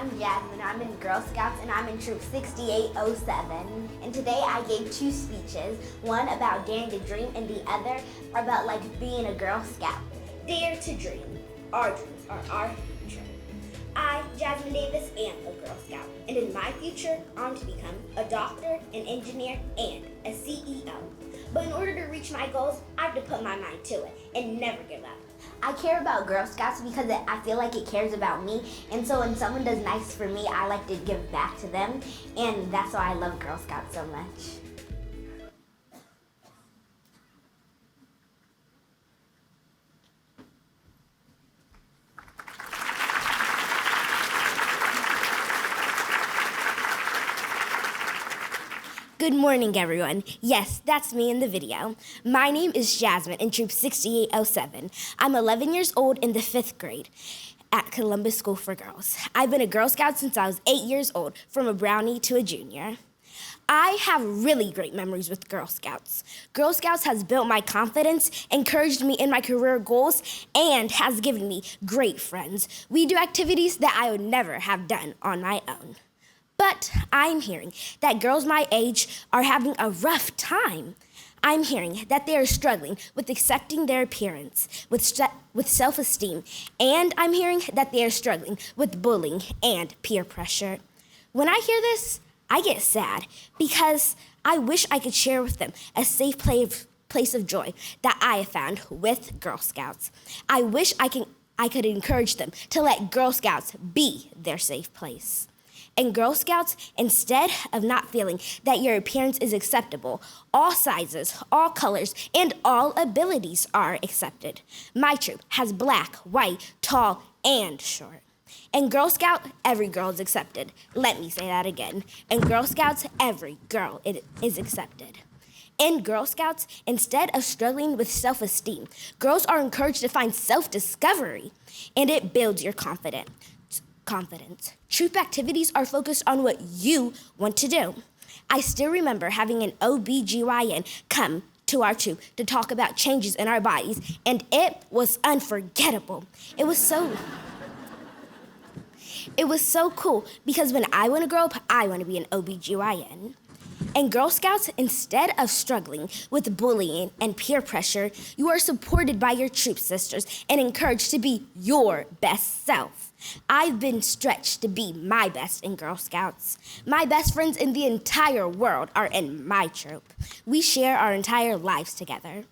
I'm Jasmine. I'm in Girl Scouts and I'm in Troop 6807. And today I gave two speeches, one about daring to dream and the other about being a Girl Scout. Dare to dream. Our dreams are our future. I, Jasmine Davis, am a Girl Scout. And in my future, I'm to become a doctor, an engineer, and a CEO. But in order to reach my goals, I have to put my mind to it and never give up. I care about Girl Scouts because I feel like it cares about me, and so when someone does nice for me, I like to give back to them, and that's why I love Girl Scouts so much. Good morning, everyone. Yes, that's me in the video. My name is Jasmine in Troop 6807. I'm 11 years old in the 5th grade at Columbus School for Girls. I've been a Girl Scout since I was 8 years old, from a brownie to a junior. I have really great memories with Girl Scouts. Girl Scouts has built my confidence, encouraged me in my career goals, and has given me great friends. We do activities that I would never have done on my own. But I'm hearing that girls my age are having a rough time. I'm hearing that they are struggling with accepting their appearance, with self-esteem, and I'm hearing that they are struggling with bullying and peer pressure. When I hear this, I get sad because I wish I could share with them a safe place of joy that I have found with Girl Scouts. I wish I could encourage them to let Girl Scouts be their safe place. And Girl Scouts, instead of not feeling that your appearance is acceptable, all sizes, all colors, and all abilities are accepted. My troop has black, white, tall, and short. In Girl Scout, every girl is accepted. Let me say that again. In Girl Scouts, every girl is accepted. In Girl Scouts, instead of struggling with self-esteem, girls are encouraged to find self-discovery, and it builds your confidence. Troop activities are focused on what you want to do. I still remember having an OBGYN come to our troop to talk about changes in our bodies, and it was unforgettable. It was so cool because when I want to grow up, I want to be an OBGYN. In Girl Scouts, instead of struggling with bullying and peer pressure, you are supported by your troop sisters and encouraged to be your best self. I've been stretched to be my best in Girl Scouts. My best friends in the entire world are in my troop. We share our entire lives together.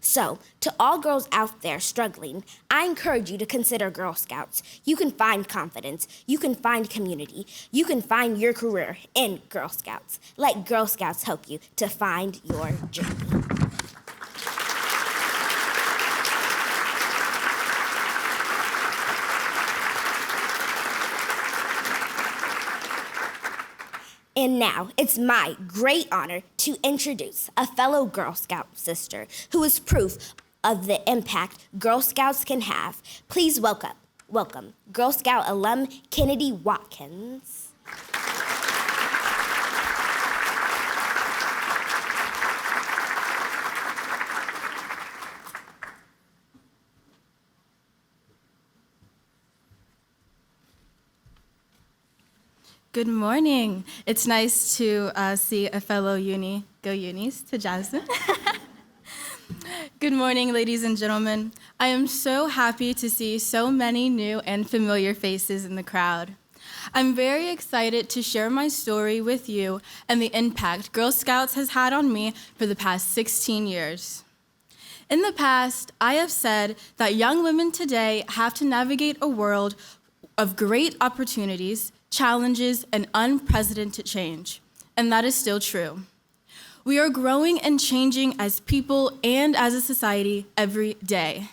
So, to all girls out there struggling, I encourage you to consider Girl Scouts. You can find confidence, you can find community, you can find your career in Girl Scouts. Let Girl Scouts help you to find your journey. And now, it's my great honor to introduce a fellow Girl Scout sister who is proof of the impact Girl Scouts can have. Please welcome Girl Scout alum Kennedy Watkins. Good morning. It's nice to see a fellow uni. Go Unis to Jasmine. Good morning, ladies and gentlemen. I am so happy to see so many new and familiar faces in the crowd. I'm very excited to share my story with you and the impact Girl Scouts has had on me for the past 16 years. In the past, I have said that young women today have to navigate a world of great opportunities, challenges, and unprecedented change, and that is still true. We are growing and changing as people and as a society every day.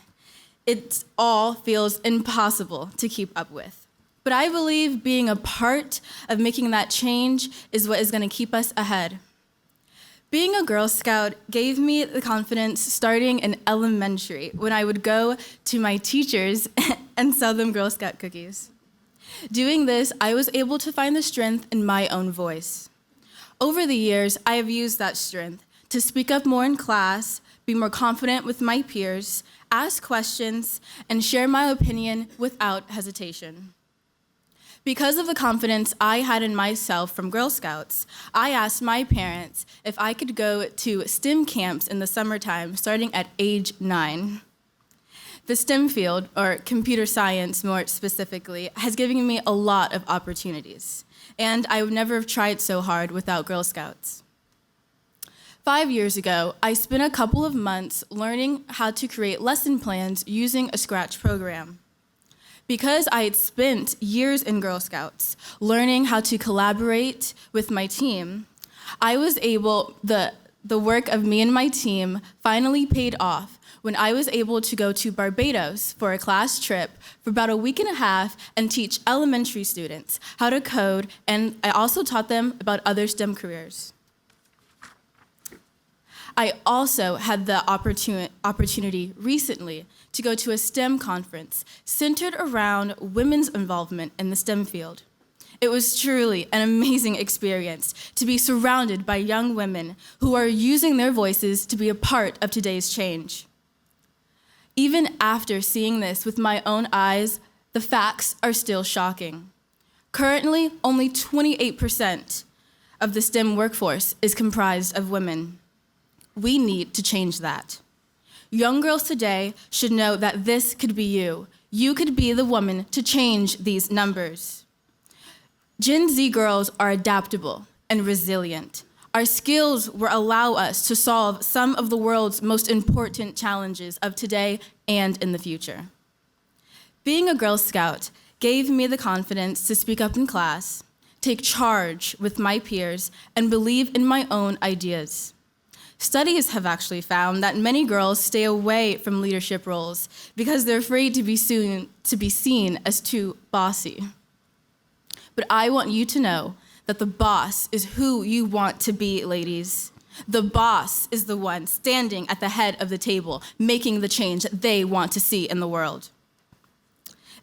It all feels impossible to keep up with. But I believe being a part of making that change is what is going to keep us ahead. Being a Girl Scout gave me the confidence starting in elementary when I would go to my teachers and sell them Girl Scout cookies. Doing this, I was able to find the strength in my own voice. Over the years, I have used that strength to speak up more in class, be more confident with my peers, ask questions, and share my opinion without hesitation. Because of the confidence I had in myself from Girl Scouts, I asked my parents if I could go to STEM camps in the summertime starting at age 9. The STEM field, or computer science more specifically, has given me a lot of opportunities, and I would never have tried so hard without Girl Scouts. 5 years ago, I spent a couple of months learning how to create lesson plans using a Scratch program. Because I had spent years in Girl Scouts learning how to collaborate with my team, I was able, the work of me and my team finally paid off when I was able to go to Barbados for a class trip for about a week and a half and teach elementary students how to code, and I also taught them about other STEM careers. I also had the opportunity recently to go to a STEM conference centered around women's involvement in the STEM field. It was truly an amazing experience to be surrounded by young women who are using their voices to be a part of today's change. Even after seeing this with my own eyes, the facts are still shocking. Currently, only 28% of the STEM workforce is comprised of women. We need to change that. Young girls today should know that this could be you. You could be the woman to change these numbers. Gen Z girls are adaptable and resilient. Our skills will allow us to solve some of the world's most important challenges of today and in the future. Being a Girl Scout gave me the confidence to speak up in class, take charge with my peers, and believe in my own ideas. Studies have actually found that many girls stay away from leadership roles because they're afraid to be seen as too bossy. But I want you to know that the boss is who you want to be, ladies. The boss is the one standing at the head of the table, making the change that they want to see in the world.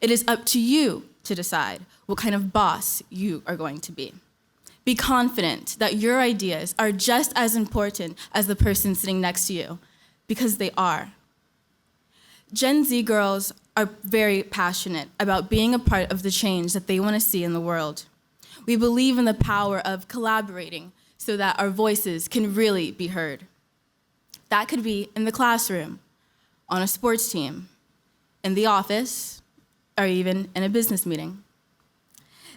It is up to you to decide what kind of boss you are going to be. Be confident that your ideas are just as important as the person sitting next to you, because they are. Gen Z girls are very passionate about being a part of the change that they want to see in the world. We believe in the power of collaborating so that our voices can really be heard. That could be in the classroom, on a sports team, in the office, or even in a business meeting.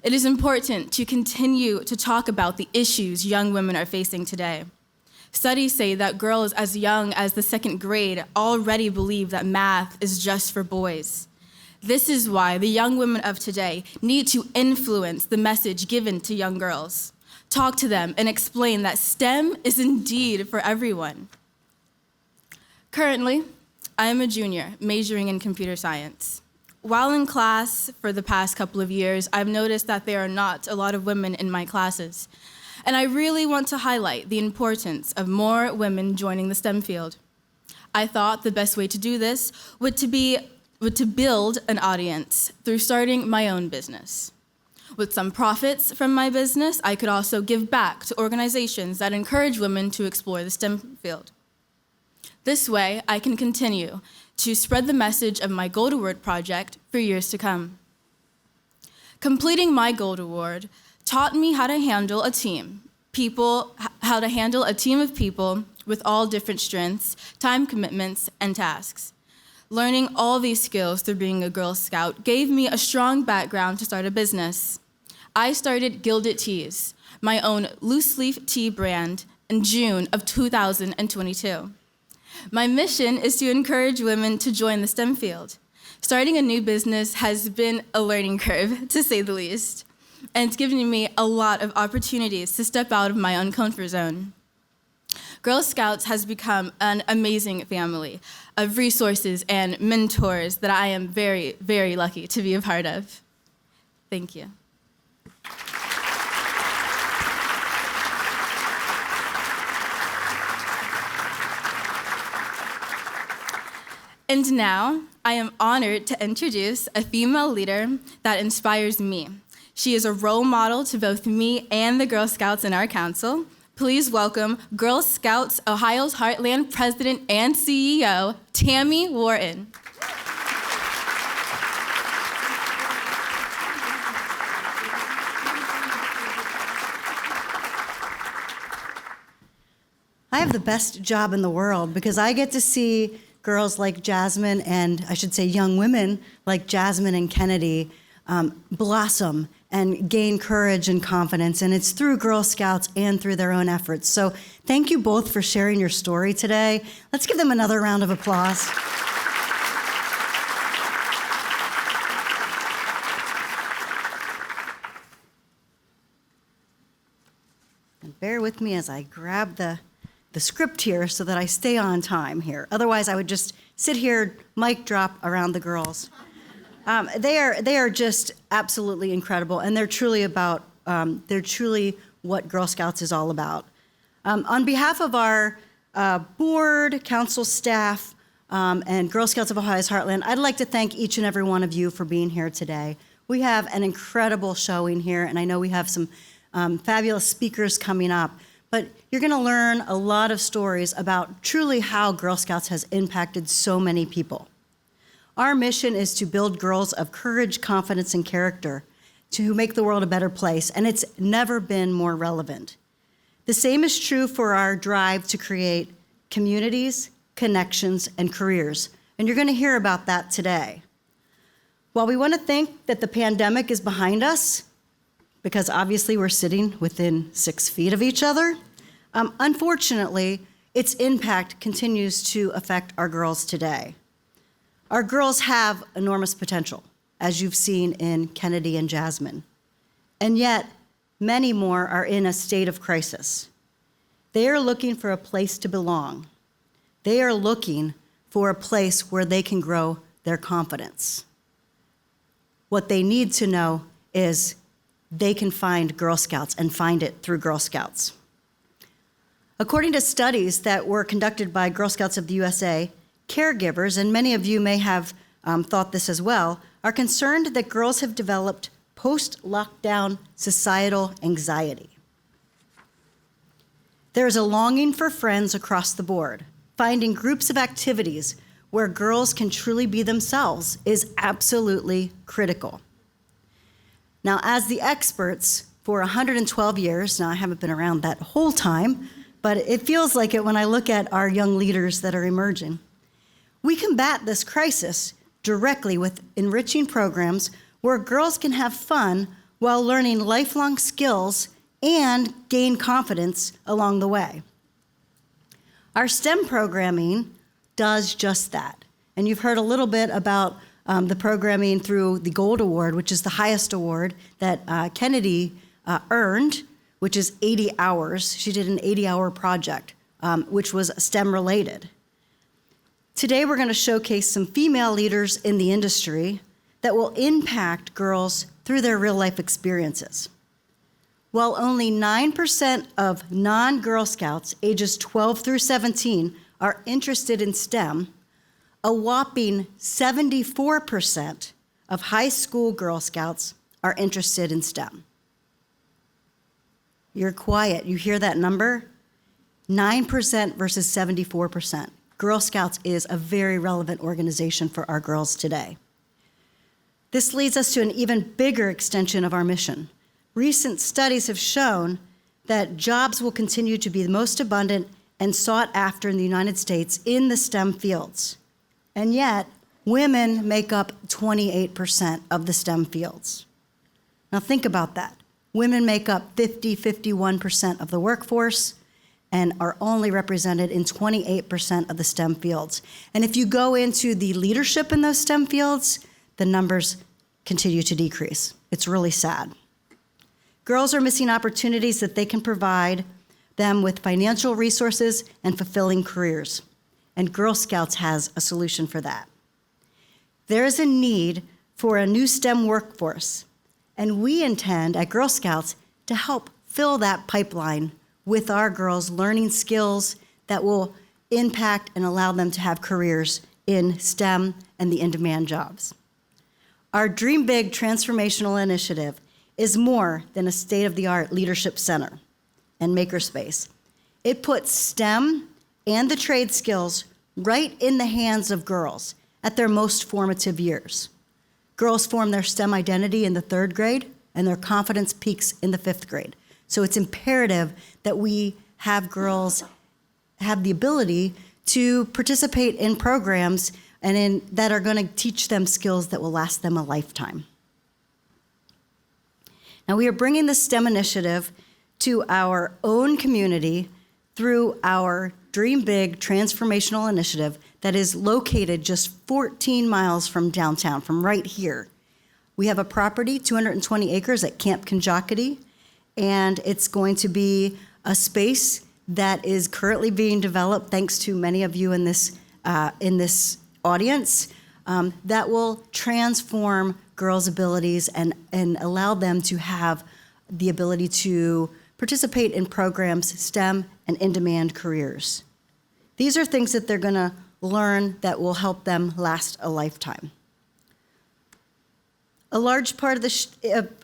It is important to continue to talk about the issues young women are facing today. Studies say that girls as young as the 2nd grade already believe that math is just for boys. This is why the young women of today need to influence the message given to young girls. Talk to them and explain that STEM is indeed for everyone. Currently, I am a junior majoring in computer science. While in class for the past couple of years, I've noticed that there are not a lot of women in my classes. And I really want to highlight the importance of more women joining the STEM field. I thought the best way to do this would to build an audience through starting my own business. With some profits from my business, I could also give back to organizations that encourage women to explore the STEM field. This way, I can continue to spread the message of my Gold Award project for years to come. Completing my Gold Award taught me how to handle a team of people with all different strengths, time commitments, and tasks. Learning all these skills through being a Girl Scout gave me a strong background to start a business. I started Gilded Teas, my own loose leaf tea brand, in June of 2022. My mission is to encourage women to join the STEM field. Starting a new business has been a learning curve, to say the least, and it's given me a lot of opportunities to step out of my own comfort zone. Girl Scouts has become an amazing family of resources and mentors that I am very, very lucky to be a part of. Thank you. And now, I am honored to introduce a female leader that inspires me. She is a role model to both me and the Girl Scouts in our council. Please welcome Girl Scouts Ohio's Heartland President and CEO, Tammy Wharton. I have the best job in the world because I get to see girls like Jasmine, and I should say young women like Jasmine and Kennedy, blossom and gain courage and confidence. And it's through Girl Scouts and through their own efforts. So thank you both for sharing your story today. Let's give them another round of applause. And bear with me as I grab the script here so that I stay on time here. Otherwise, I would just sit here, mic drop around the girls. They are just absolutely incredible, and they're truly what Girl Scouts is all about. On behalf of our board, council staff, and Girl Scouts of Ohio's Heartland, I'd like to thank each and every one of you for being here today. We have an incredible showing here, and I know we have some fabulous speakers coming up. But you're going to learn a lot of stories about truly how Girl Scouts has impacted so many people. Our mission is to build girls of courage, confidence, and character to make the world a better place, and it's never been more relevant. The same is true for our drive to create communities, connections, and careers, and you're going to hear about that today. While we want to think that the pandemic is behind us, because obviously we're sitting within 6 feet of each other, unfortunately, its impact continues to affect our girls today. Our girls have enormous potential, as you've seen in Kennedy and Jasmine, and yet many more are in a state of crisis. They are looking for a place to belong. They are looking for a place where they can grow their confidence. What they need to know is they can find Girl Scouts and find it through Girl Scouts. According to studies that were conducted by Girl Scouts of the USA, caregivers, and many of you may have thought this as well, are concerned that girls have developed post-lockdown societal anxiety. There is a longing for friends across the board. Finding groups of activities where girls can truly be themselves is absolutely critical. Now, as the experts for 112 years, now I haven't been around that whole time, but it feels like it when I look at our young leaders that are emerging. We combat this crisis directly with enriching programs where girls can have fun while learning lifelong skills and gain confidence along the way. Our STEM programming does just that. And you've heard a little bit about the programming through the Gold Award, which is the highest award that Kennedy earned, which is 80 hours. She did an 80-hour project, which was STEM-related. Today, we're going to showcase some female leaders in the industry that will impact girls through their real-life experiences. While only 9% of non-Girl Scouts ages 12 through 17 are interested in STEM, a whopping 74% of high school Girl Scouts are interested in STEM. You're quiet. You hear that number? 9% versus 74%. Girl Scouts is a very relevant organization for our girls today. This leads us to an even bigger extension of our mission. Recent studies have shown that jobs will continue to be the most abundant and sought after in the United States in the STEM fields. And yet, women make up 28% of the STEM fields. Now think about that. Women make up 51% of the workforce and are only represented in 28% of the STEM fields. And if you go into the leadership in those STEM fields, the numbers continue to decrease. It's really sad. Girls are missing opportunities that they can provide them with financial resources and fulfilling careers. And Girl Scouts has a solution for that. There is a need for a new STEM workforce, and we intend at Girl Scouts to help fill that pipeline with our girls learning skills that will impact and allow them to have careers in STEM and the in-demand jobs. Our Dream Big transformational initiative is more than a state-of-the-art leadership center and makerspace. It puts STEM and the trade skills right in the hands of girls at their most formative years. Girls form their STEM identity in the 3rd grade, and their confidence peaks in the 5th grade. So it's imperative that we have girls have the ability to participate in programs and that are going to teach them skills that will last them a lifetime. Now, we are bringing the STEM initiative to our own community through our Dream Big Transformational Initiative that is located just 14 miles from downtown, from right here. We have a property, 220 acres at Camp Conjockety, and it's going to be a space that is currently being developed, thanks to many of you in this audience, that will transform girls' abilities and allow them to have the ability to participate in programs, STEM, and in-demand careers. These are things that they're going to learn that will help them last a lifetime. A large part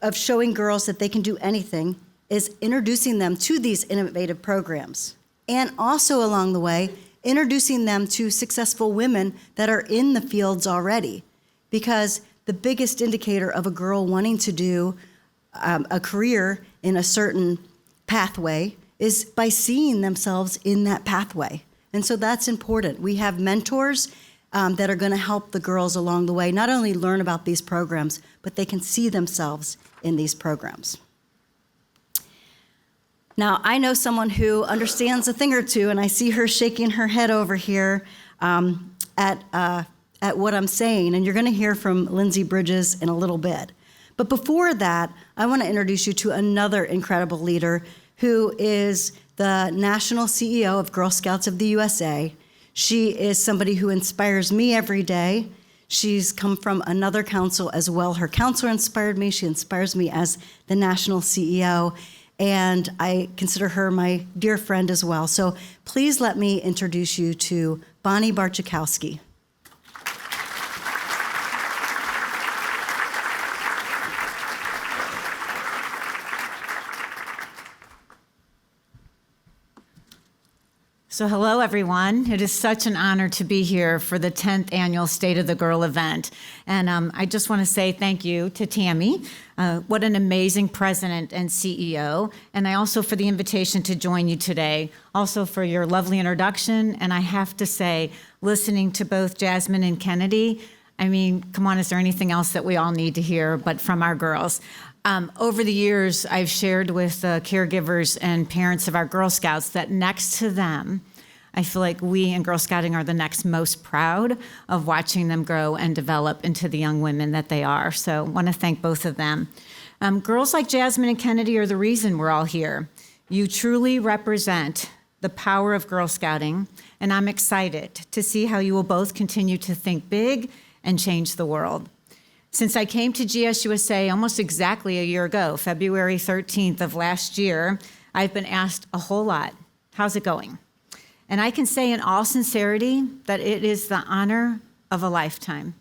of showing girls that they can do anything is introducing them to these innovative programs, and also along the way, introducing them to successful women that are in the fields already. Because the biggest indicator of a girl wanting to do a career in a certain pathway is by seeing themselves in that pathway. And so that's important. We have mentors that are going to help the girls along the way, not only learn about these programs, but they can see themselves in these programs. Now, I know someone who understands a thing or two, and I see her shaking her head over here at what I'm saying, and you're going to hear from Lindsay Bridges in a little bit. But before that, I want to introduce you to another incredible leader who is the national CEO of Girl Scouts of the USA. She is somebody who inspires me every day. She's come from another council as well. Her counselor inspired me. She inspires me as the national CEO. And I consider her my dear friend as well. So please let me introduce you to Bonnie Barczykowski. So hello, everyone. It is such an honor to be here for the 10th annual State of the Girl event. And I just want to say thank you to Tammy. What an amazing president and CEO. And I also for the invitation to join you today, also for your lovely introduction. And I have to say, listening to both Jasmine and Kennedy, I mean, come on, is there anything else that we all need to hear but from our girls? Over the years, I've shared with caregivers and parents of our Girl Scouts that next to them, I feel like we in Girl Scouting are the next most proud of watching them grow and develop into the young women that they are. So I want to thank both of them. Girls like Jasmine and Kennedy are the reason we're all here. You truly represent the power of Girl Scouting, and I'm excited to see how you will both continue to think big and change the world. Since I came to GSUSA almost exactly a year ago, February 13th of last year, I've been asked a whole lot, how's it going? And I can say in all sincerity that it is the honor of a lifetime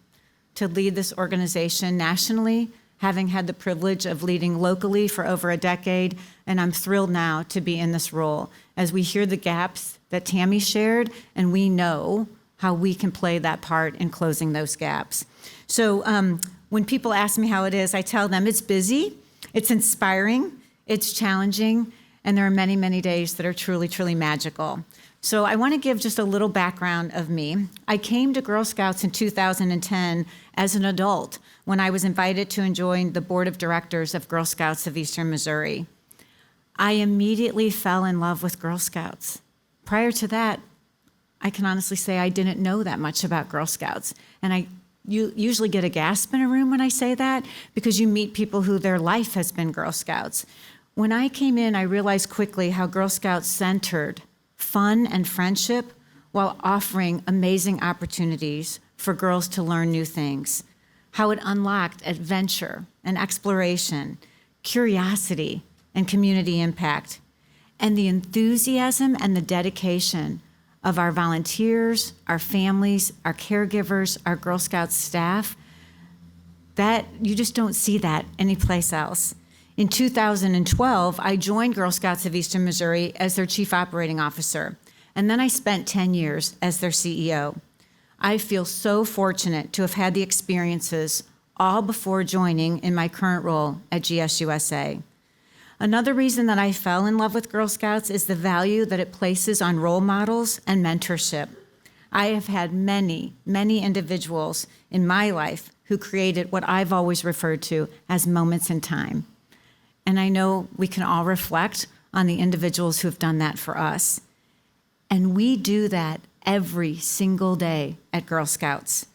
to lead this organization nationally, having had the privilege of leading locally for over a decade, and I'm thrilled now to be in this role as we hear the gaps that Tammy shared, and we know how we can play that part in closing those gaps. So when people ask me how it is, I tell them it's busy, it's inspiring, it's challenging, and there are many, many days that are truly, truly magical. So I want to give just a little background of me. I came to Girl Scouts in 2010 as an adult when I was invited to join the board of directors of Girl Scouts of Eastern Missouri. I immediately fell in love with Girl Scouts. Prior to that, I can honestly say I didn't know that much about Girl Scouts. And you usually get a gasp in a room when I say that because you meet people who their life has been Girl Scouts. When I came in, I realized quickly how Girl Scouts centered fun and friendship while offering amazing opportunities for girls to learn new things, how it unlocked adventure and exploration, curiosity and community impact, and the enthusiasm and the dedication of our volunteers, our families, our caregivers, our Girl Scouts staff, that you just don't see that anyplace else. In 2012, I joined Girl Scouts of Eastern Missouri as their chief operating officer, and then I spent 10 years as their CEO. I feel so fortunate to have had the experiences all before joining in my current role at GSUSA. Another reason that I fell in love with Girl Scouts is the value that it places on role models and mentorship. I have had many, many individuals in my life who created what I've always referred to as moments in time. And I know we can all reflect on the individuals who have done that for us. And we do that every single day at Girl Scouts.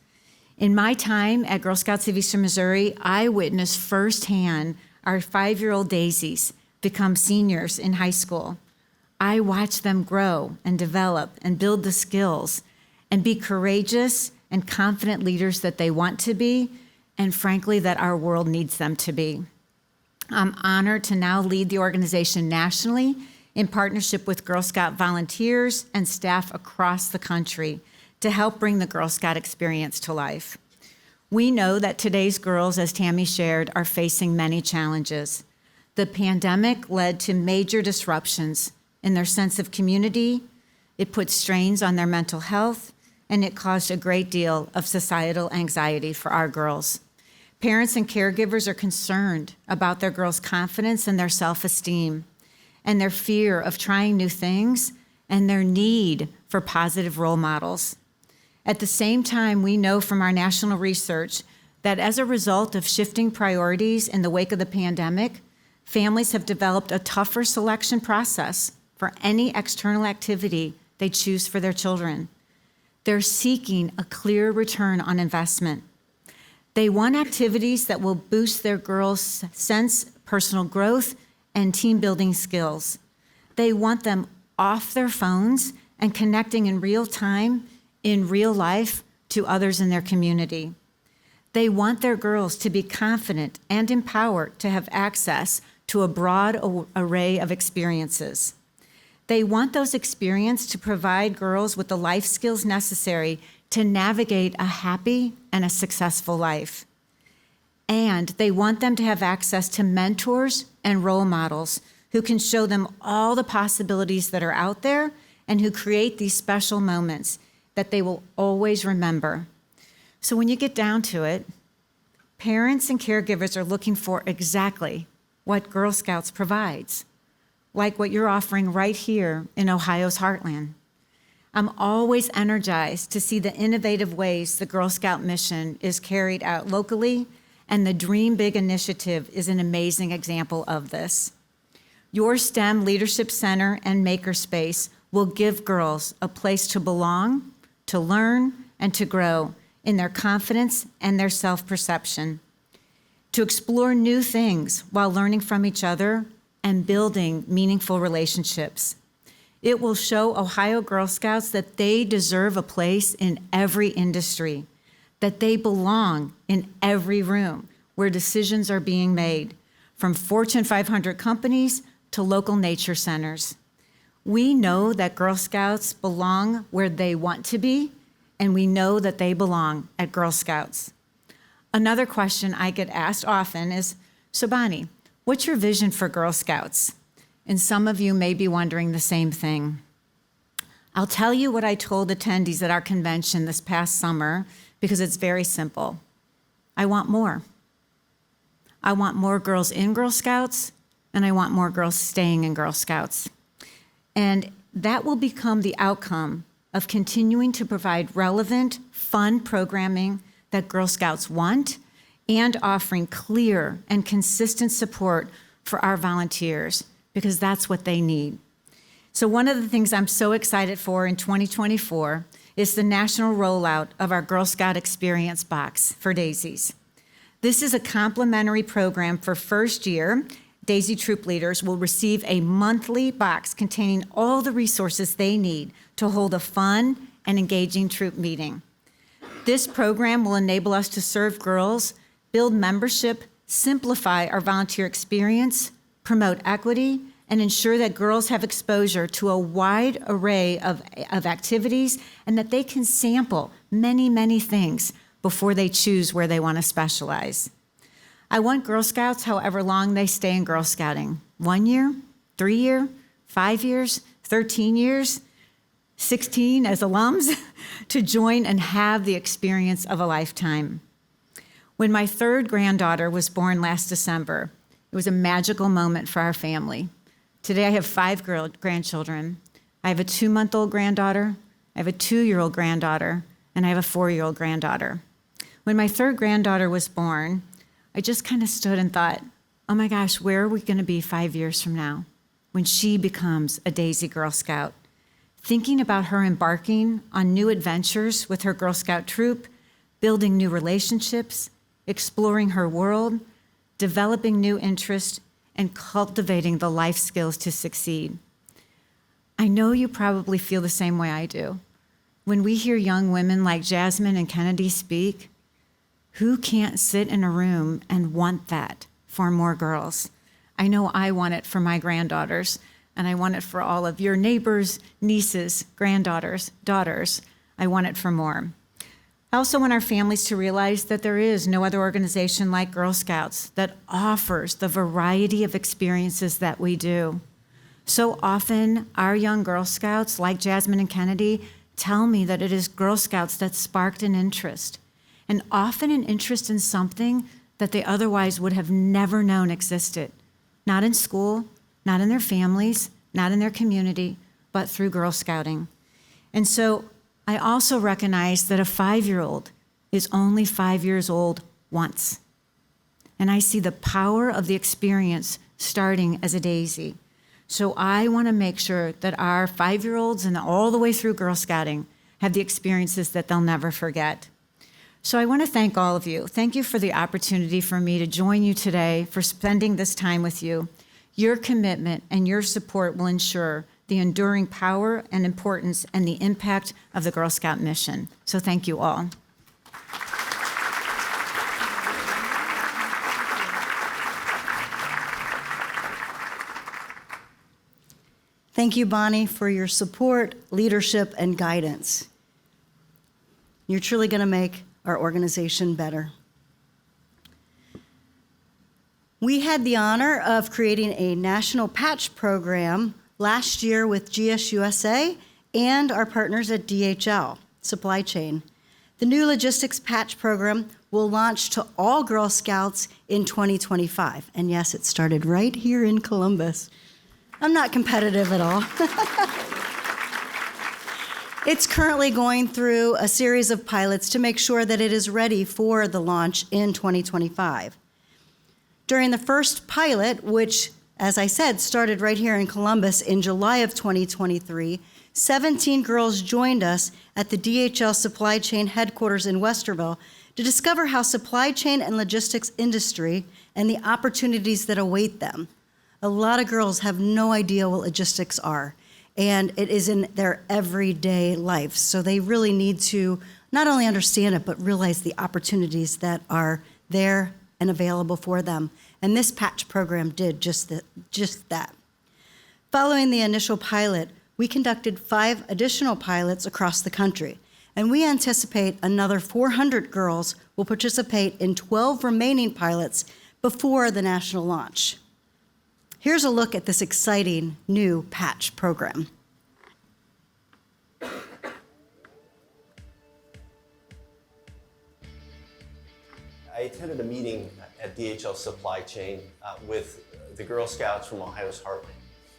In my time at Girl Scouts of Eastern Missouri, I witnessed firsthand our 5-year-old daisies become seniors in high school. I watched them grow and develop and build the skills and be courageous and confident leaders that they want to be, and frankly, that our world needs them to be. I'm honored to now lead the organization nationally in partnership with Girl Scout volunteers and staff across the country to help bring the Girl Scout experience to life. We know that today's girls, as Tammy shared, are facing many challenges. The pandemic led to major disruptions in their sense of community. It put strains on their mental health, and it caused a great deal of societal anxiety for our girls. Parents and caregivers are concerned about their girls' confidence and their self-esteem, and their fear of trying new things, and their need for positive role models. At the same time, we know from our national research that as a result of shifting priorities in the wake of the pandemic, families have developed a tougher selection process for any external activity they choose for their children. They're seeking a clear return on investment. They want activities that will boost their girls' sense of personal growth and team building skills. They want them off their phones and connecting in real time, in real life, to others in their community. They want their girls to be confident and empowered to have access to a broad array of experiences. They want those experiences to provide girls with the life skills necessary to navigate a happy and a successful life. And they want them to have access to mentors and role models who can show them all the possibilities that are out there and who create these special moments that they will always remember. So when you get down to it, parents and caregivers are looking for exactly what Girl Scouts provides, like what you're offering right here in Ohio's heartland. I'm always energized to see the innovative ways the Girl Scout mission is carried out locally, and the Dream Big initiative is an amazing example of this. Your STEM Leadership Center and Makerspace will give girls a place to belong, to learn, and to grow in their confidence and their self-perception, to explore new things while learning from each other and building meaningful relationships. It will show Ohio Girl Scouts that they deserve a place in every industry, that they belong in every room where decisions are being made, from Fortune 500 companies to local nature centers. We know that Girl Scouts belong where they want to be, and we know that they belong at Girl Scouts. Another question I get asked often is, so Bonnie, what's your vision for Girl Scouts? And some of you may be wondering the same thing. I'll tell you what I told attendees at our convention this past summer because it's very simple. I want more. I want more girls in Girl Scouts, and I want more girls staying in Girl Scouts. And that will become the outcome of continuing to provide relevant, fun programming that Girl Scouts want and offering clear and consistent support for our volunteers, because that's what they need. So one of the things I'm so excited for in 2024 is the national rollout of our Girl Scout Experience Box for Daisies. This is a complimentary program for first year. Daisy Troop leaders will receive a monthly box containing all the resources they need to hold a fun and engaging troop meeting. This program will enable us to serve girls, build membership, simplify our volunteer experience, promote equity, and ensure that girls have exposure to a wide array of activities and that they can sample many, many things before they choose where they want to specialize. I want Girl Scouts, however long they stay in Girl Scouting, 1 year, 3 year, 5 years, 13 years, 16 as alums, to join and have the experience of a lifetime. When my third granddaughter was born last December, It was a magical moment for our family. Today I have 5 grandchildren. I have a 2-month-old granddaughter, I have a 2-year-old granddaughter, and I have a 4-year-old granddaughter. When my 3rd granddaughter was born, I just kind of stood and thought, oh my gosh, where are we going to be 5 years from now when she becomes a Daisy Girl Scout? Thinking about her embarking on new adventures with her Girl Scout troop, building new relationships, exploring her world, developing new interests, and cultivating the life skills to succeed. I know you probably feel the same way I do. When we hear young women like Jasmine and Kennedy speak, who can't sit in a room and want that for more girls? I know I want it for my granddaughters, and I want it for all of your neighbors, nieces, granddaughters, daughters. I want it for more. I also want our families to realize that there is no other organization like Girl Scouts that offers the variety of experiences that we do. So often, our young Girl Scouts, like Jasmine and Kennedy, tell me that it is Girl Scouts that sparked an interest, and often an interest in something that they otherwise would have never known existed. Not in school, not in their families, not in their community, but through Girl Scouting. And so I also recognize that a 5-year-old is only 5 years old once. And I see the power of the experience starting as a daisy. So I want to make sure that our 5-year-olds and all the way through Girl Scouting have the experiences that they'll never forget. So I want to thank all of you. Thank you for the opportunity for me to join you today, for spending this time with you. Your commitment and your support will ensure the enduring power and importance and the impact of the Girl Scout mission. So thank you all. Thank you, Bonnie, for your support, leadership, and guidance. You're truly going to make our organization better. We had the honor of creating a national patch program last year with GSUSA and our partners at DHL Supply Chain. The new logistics patch program will launch to all Girl Scouts in 2025. And yes, it started right here in Columbus. I'm not competitive at all. It's currently going through a series of pilots to make sure that it is ready for the launch in 2025. During the first pilot, which, as I said, started right here in Columbus in July of 2023, 17 girls joined us at the DHL Supply Chain headquarters in Westerville to discover how supply chain and logistics industry and the opportunities that await them. A lot of girls have no idea what logistics are, and it is in their everyday life. So they really need to not only understand it, but realize the opportunities that are there and available for them. And this patch program did just that. Following the initial pilot, we conducted 5 additional pilots across the country, and we anticipate another 400 girls will participate in 12 remaining pilots before the national launch. Here's a look at this exciting new patch program. I attended a meeting at DHL Supply Chain with the Girl Scouts from Ohio's Heartland.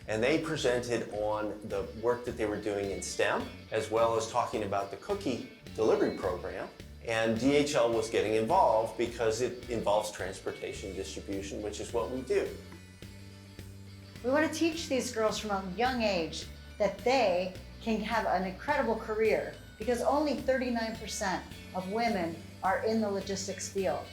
And they presented on the work that they were doing in STEM, as well as talking about the cookie delivery program. And DHL was getting involved because it involves transportation distribution, which is what we do. We want to teach these girls from a young age that they can have an incredible career, because only 39% of women are in the logistics field.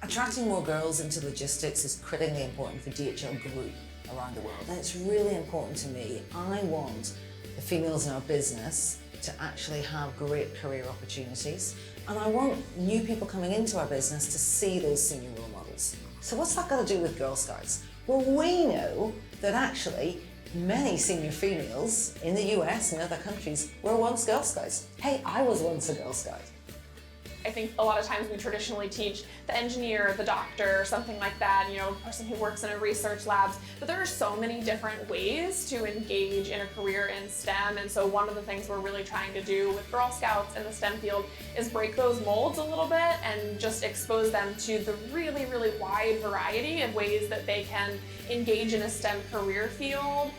Attracting more girls into logistics is critically important for DHL Group around the world, and it's really important to me. I want the females in our business to actually have great career opportunities, and I want new people coming into our business to see those senior role models. So what's that got to do with Girl Scouts? Well, we know that actually many senior females in the US and other countries were once Girl Scouts. Hey, I was once a Girl Scout. I think a lot of times we traditionally teach the engineer, the doctor, something like that, you know, a person who works in a research labs, but there are so many different ways to engage in a career in STEM, and so one of the things we're really trying to do with Girl Scouts in the STEM field is break those molds a little bit and just expose them to the really, really wide variety of ways that they can engage in a STEM career field.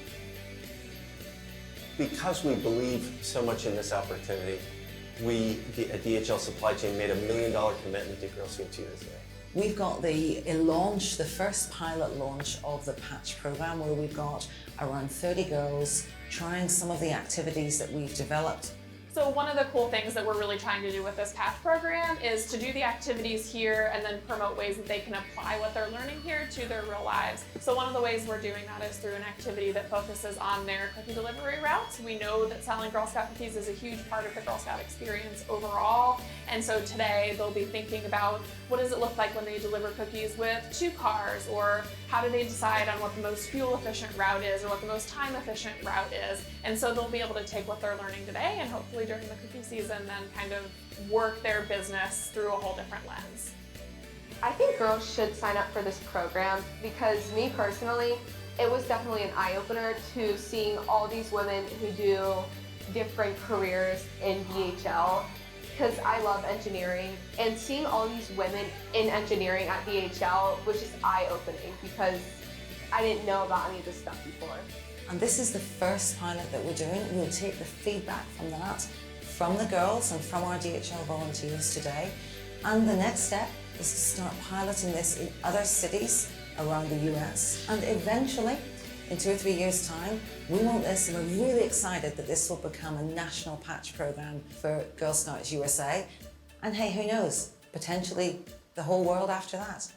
Because we believe so much in this opportunity, we at DHL Supply Chain made $1 million commitment to Girl Scouts USA. We've got the first pilot launch of the Patch program, where we've got around 30 girls trying some of the activities that we've developed. So one of the cool things that we're really trying to do with this Patch program is to do the activities here and then promote ways that they can apply what they're learning here to their real lives. So one of the ways we're doing that is through an activity that focuses on their cookie delivery routes. We know that selling Girl Scout cookies is a huge part of the Girl Scout experience overall. And so today they'll be thinking about what does it look like when they deliver cookies with 2 cars, or how do they decide on what the most fuel efficient route is or what the most time efficient route is. And so they'll be able to take what they're learning today and hopefully during the cookie season then kind of work their business through a whole different lens. I think girls should sign up for this program because me personally, it was definitely an eye-opener to seeing all these women who do different careers in DHL, because I love engineering, and seeing all these women in engineering at DHL was just eye-opening because I didn't know about any of this stuff before. And this is the first pilot that we're doing. We'll take the feedback from that, from the girls and from our DHL volunteers today. And the next step is to start piloting this in other cities around the US. And eventually, in 2 or 3 years' time, we want this, and we're really excited that this will become a national patch program for Girl Scouts USA. And hey, who knows, potentially the whole world after that.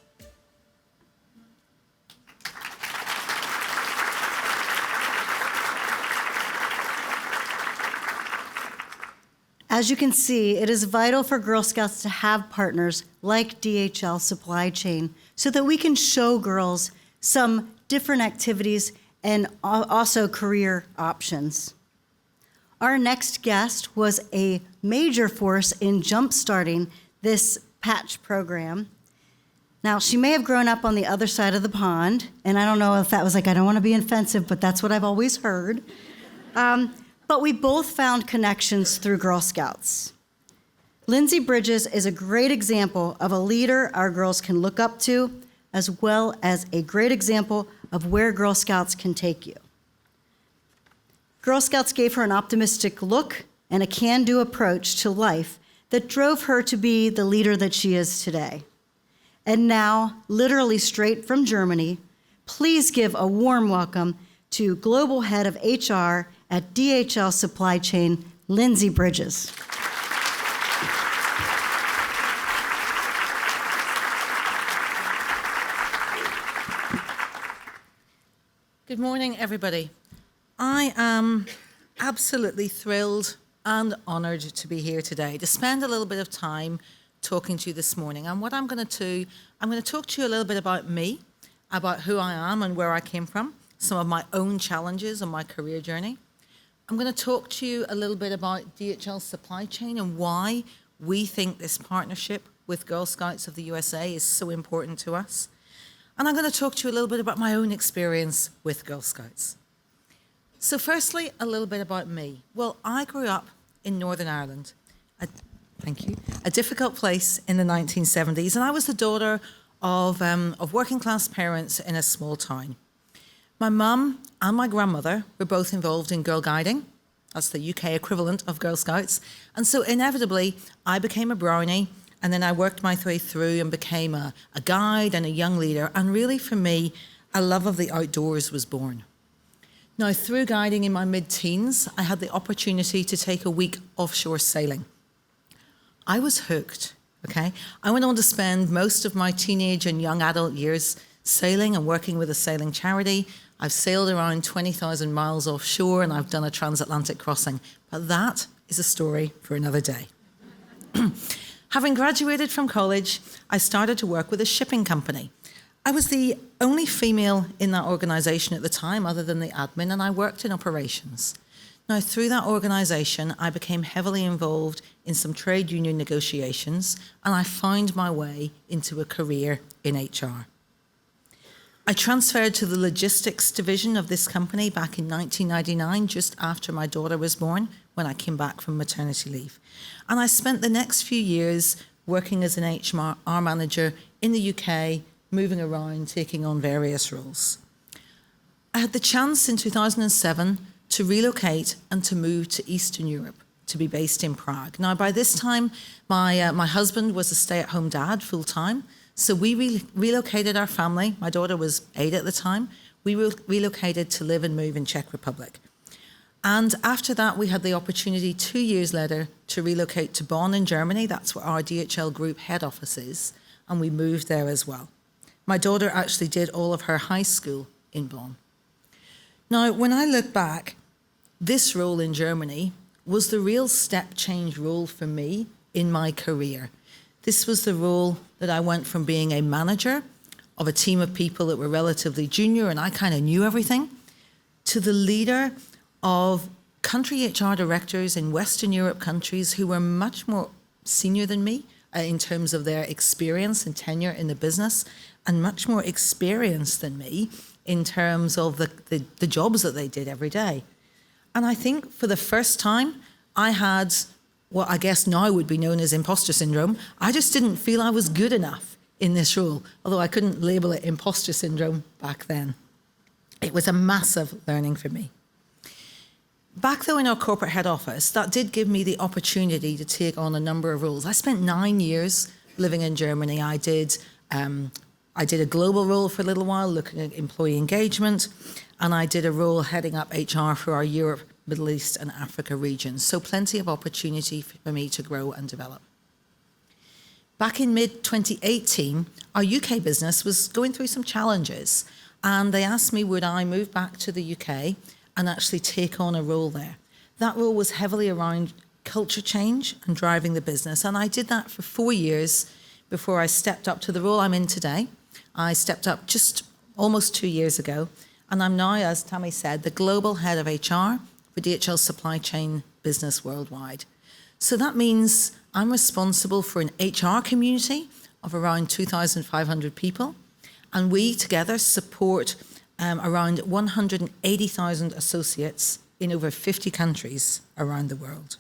As you can see, it is vital for Girl Scouts to have partners like DHL Supply Chain so that we can show girls some different activities and also career options. Our next guest was a major force in jump-starting this patch program. Now, she may have grown up on the other side of the pond, and I don't know if that was like, I don't want to be offensive, but that's what I've always heard. But we both found connections through Girl Scouts. Lindsay Bridges is a great example of a leader our girls can look up to, as well as a great example of where Girl Scouts can take you. Girl Scouts gave her an optimistic look and a can-do approach to life that drove her to be the leader that she is today. And now, literally straight from Germany, please give a warm welcome to Global Head of HR at DHL Supply Chain, Lindsay Bridges. Good morning, everybody. I am absolutely thrilled and honored to be here today to spend a little bit of time talking to you this morning. And what I'm going to do, I'm going to talk to you a little bit about me, about who I am and where I came from, some of my own challenges on my career journey. I'm going to talk to you a little bit about DHL Supply Chain and why we think this partnership with Girl Scouts of the USA is so important to us. And I'm going to talk to you a little bit about my own experience with Girl Scouts. So firstly, a little bit about me. Well, I grew up in Northern Ireland, a difficult place in the 1970s, and I was the daughter of working class parents in a small town. My mum and my grandmother were both involved in Girl Guiding. That's the UK equivalent of Girl Scouts. And so inevitably, I became a brownie, and then I worked my way through and became a guide and a young leader. And really, for me, a love of the outdoors was born. Now, through guiding in my mid-teens, I had the opportunity to take a week offshore sailing. I was hooked, okay? I went on to spend most of my teenage and young adult years sailing and working with a sailing charity. I've sailed around 20,000 miles offshore, and I've done a transatlantic crossing. But that is a story for another day. Having graduated from college, I started to work with a shipping company. I was the only female in that organization at the time, other than the admin, and I worked in operations. Now, through that organisation, I became heavily involved in some trade union negotiations, and I found my way into a career in HR. I transferred to the logistics division of this company back in 1999, just after my daughter was born, when I came back from maternity leave. And I spent the next few years working as an HR manager in the UK, moving around, taking on various roles. I had the chance in 2007 to relocate and to move to Eastern Europe, to be based in Prague. Now, by this time, my husband was a stay-at-home dad full-time, so we relocated our family. My daughter was 8 at the time. We relocated to live and move in Czech Republic. And after that, we had the opportunity 2 years later to relocate to Bonn in Germany. That's where our DHL Group head office is, and we moved there as well. My daughter actually did all of her high school in Bonn. Now, when I look back, this role in Germany was the real step change role for me in my career. This was the role that I went from being a manager of a team of people that were relatively junior and I kind of knew everything, to the leader of country HR directors in Western Europe countries who were much more senior than me in terms of their experience and tenure in the business, and much more experienced than me in terms of the jobs that they did every day. And I think for the first time, I had what I guess now would be known as imposter syndrome. I just didn't feel I was good enough in this role, although I couldn't label it imposter syndrome back then. It was a massive learning for me. Back though in our corporate head office, that did give me the opportunity to take on a number of roles. I spent 9 years living in Germany. I did a global role for a little while, looking at employee engagement, and I did a role heading up HR for our Europe, Middle East and Africa regions. So plenty of opportunity for me to grow and develop. Back in mid-2018, our UK business was going through some challenges, and they asked me would I move back to the UK and actually take on a role there. That role was heavily around culture change and driving the business, and I did that for 4 years before I stepped up to the role I'm in today. I stepped up just almost 2 years ago, and I'm now, as Tammy said, the global head of HR for DHL Supply Chain Business Worldwide. So that means I'm responsible for an HR community of around 2,500 people, and we together support around 180,000 associates in over 50 countries around the world.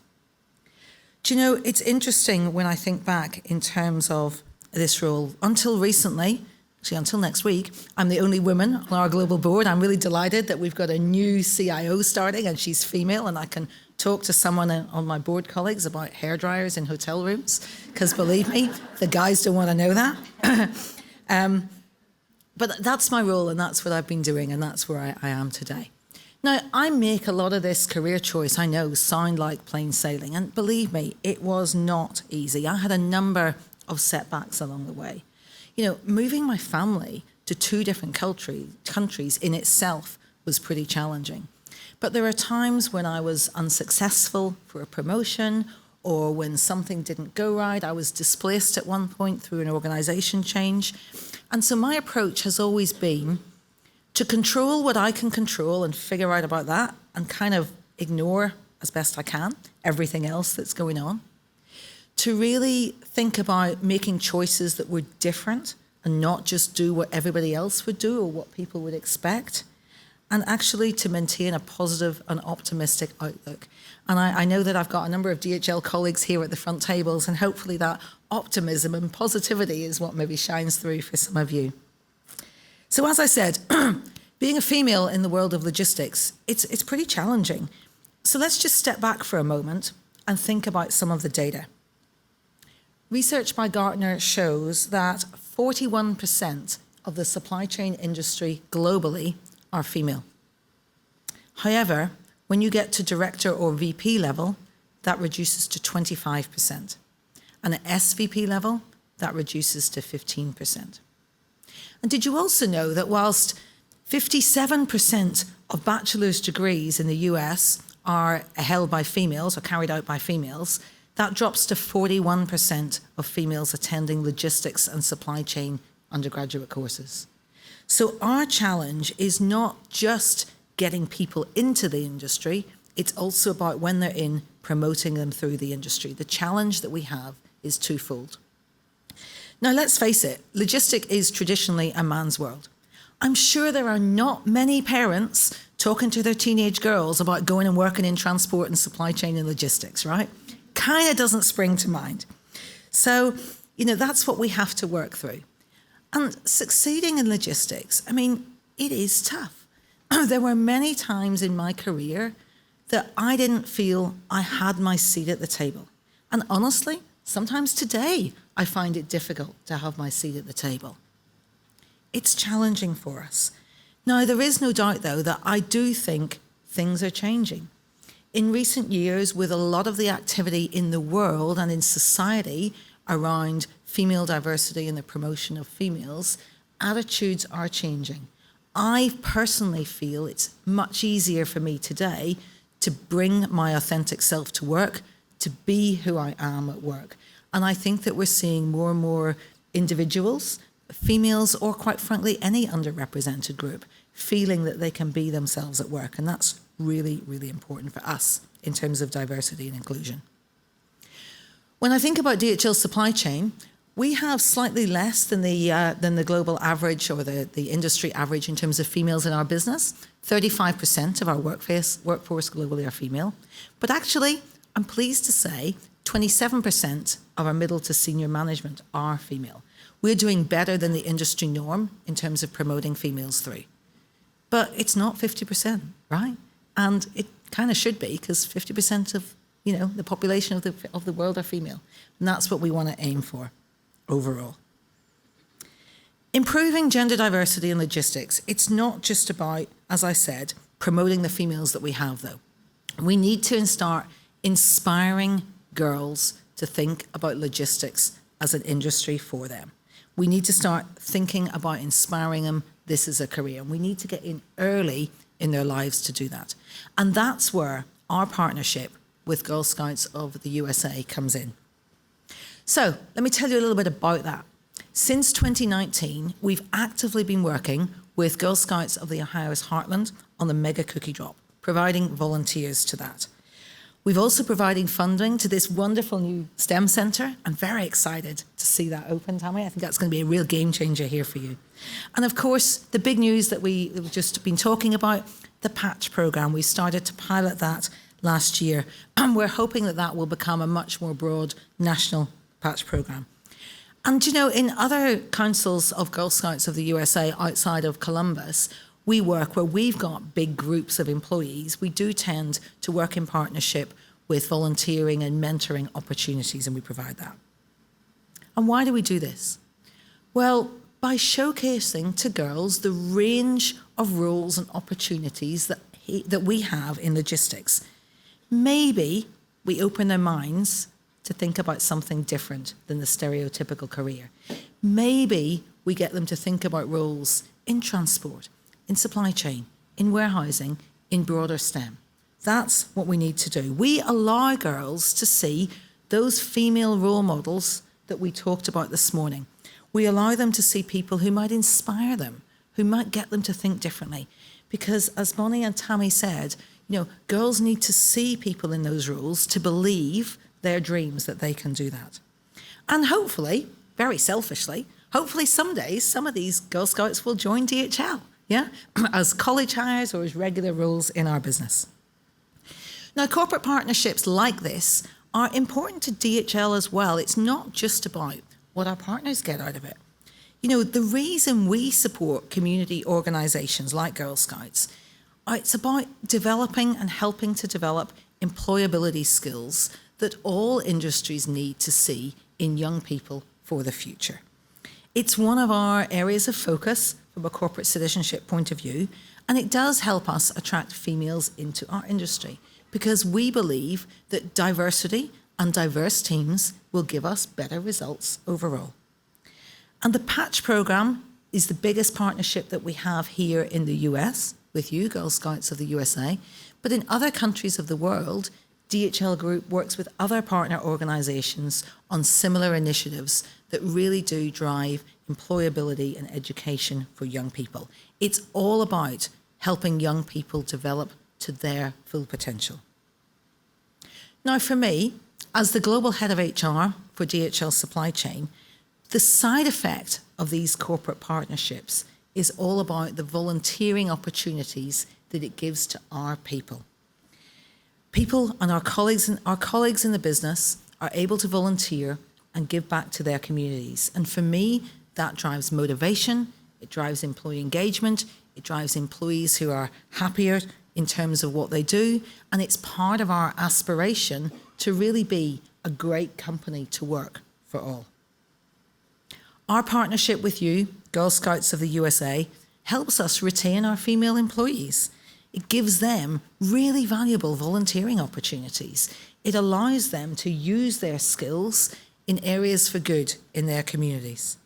Do you know, it's interesting when I think back in terms of this role. Until recently, actually until next week, I'm the only woman on our global board. I'm really delighted that we've got a new CIO starting and she's female, and I can talk to someone on my board colleagues about hairdryers in hotel rooms, because believe me, the guys don't want to know that. But that's my role, and that's what I've been doing, and that's where I am today. Now, I make a lot of this career choice, I know, sound like plain sailing, and believe me, it was not easy. I had a number of setbacks along the way. You know, moving my family to 2 different countries in itself was pretty challenging. But there are times when I was unsuccessful for a promotion, or when something didn't go right. I was displaced at one point through an organisation change. And so my approach has always been to control what I can control and figure out about that, and kind of ignore as best I can everything else that's going on. To really think about making choices that were different and not just do what everybody else would do or what people would expect, and actually to maintain a positive and optimistic outlook. And I know that I've got a number of DHL colleagues here at the front tables, and hopefully that optimism and positivity is what maybe shines through for some of you. So as I said, being a female in the world of logistics, it's pretty challenging. So let's just step back for a moment and think about some of the data. Research by Gartner shows that 41% of the supply chain industry globally are female. However, when you get to director or VP level, that reduces to 25%. And at SVP level, that reduces to 15%. And did you also know that whilst 57% of bachelor's degrees in the US are held by females or carried out by females, that drops to 41% of females attending logistics and supply chain undergraduate courses. So our challenge is not just getting people into the industry, It's also about when they're in, promoting them through the industry. The challenge that we have is twofold. Now, let's face it, logistics is traditionally a man's world. I'm sure there are not many parents talking to their teenage girls about going and working in transport and supply chain and logistics, right? Kind of doesn't spring to mind. So, that's what we have to work through. And succeeding in logistics, it is tough. There were many times in my career that I didn't feel I had my seat at the table. And honestly, sometimes today I find it difficult to have my seat at the table. It's challenging for us. Now, there is no doubt, though, that I do think things are changing. In recent years, with a lot of the activity in the world and in society around female diversity and the promotion of females, attitudes are changing. I personally feel it's much easier for me today to bring my authentic self to work, to be who I am at work. And I think that we're seeing more and more individuals, females, or quite frankly, any underrepresented group, feeling that they can be themselves at work. And that's really, really important for us in terms of diversity and inclusion. When I think about DHL supply chain, we have slightly less than the global average or the industry average in terms of females in our business. 35% of our workforce globally are female. But actually, I'm pleased to say 27% of our middle to senior management are female. We're doing better than the industry norm in terms of promoting females through. But it's not 50%, right? And it kind of should be, because 50% of the population of the world are female. And that's what we want to aim for overall. Improving gender diversity in logistics, it's not just about, as I said, promoting the females that we have, though. We need to start inspiring girls to think about logistics as an industry for them. We need to start thinking about inspiring them this is a career. And we need to get in early in their lives to do that. And that's where our partnership with Girl Scouts of the USA comes in. So let me tell you a little bit about that. Since 2019, we've actively been working with Girl Scouts of the Ohio's Heartland on the Mega Cookie Drop, providing volunteers to that. We've also providing funding to this wonderful new STEM centre. I'm very excited to see that open, Tammy. I think that's going to be a real game changer here for you. And of course, the big news that we've just been talking about, the Patch programme. We started to pilot that last year, and we're hoping that that will become a much more broad national Patch programme. And in other councils of Girl Scouts of the USA outside of Columbus, we work where we've got big groups of employees. We do tend to work in partnership with volunteering and mentoring opportunities, and we provide that. And why do we do this? Well, by showcasing to girls the range of roles and opportunities that we have in logistics. Maybe we open their minds to think about something different than the stereotypical career. Maybe we get them to think about roles in transport, in supply chain, in warehousing, in broader STEM. That's what we need to do. We allow girls to see those female role models that we talked about this morning. We allow them to see people who might inspire them, who might get them to think differently. Because as Bonnie and Tammy said, girls need to see people in those roles to believe their dreams that they can do that. And hopefully, very selfishly, hopefully someday some of these Girl Scouts will join DHL. Yeah, as college hires or as regular roles in our business. Now, corporate partnerships like this are important to DHL as well. It's not just about what our partners get out of it. The reason we support community organisations like Girl Scouts, it's about developing and helping to develop employability skills that all industries need to see in young people for the future. It's one of our areas of focus from a corporate citizenship point of view, and it does help us attract females into our industry because we believe that diversity and diverse teams will give us better results overall. And the Patch programme is the biggest partnership that we have here in the US with you, Girl Scouts of the USA, but in other countries of the world, DHL Group works with other partner organisations on similar initiatives that really do drive employability and education for young people. It's all about helping young people develop to their full potential. Now, for me, as the global head of HR for DHL Supply Chain, the side effect of these corporate partnerships is all about the volunteering opportunities that it gives to our people. People and our colleagues in the business are able to volunteer and give back to their communities. And for me, that drives motivation, it drives employee engagement, it drives employees who are happier in terms of what they do, and it's part of our aspiration to really be a great company to work for all. Our partnership with you, Girl Scouts of the USA, helps us retain our female employees. It gives them really valuable volunteering opportunities. It allows them to use their skills in areas for good in their communities.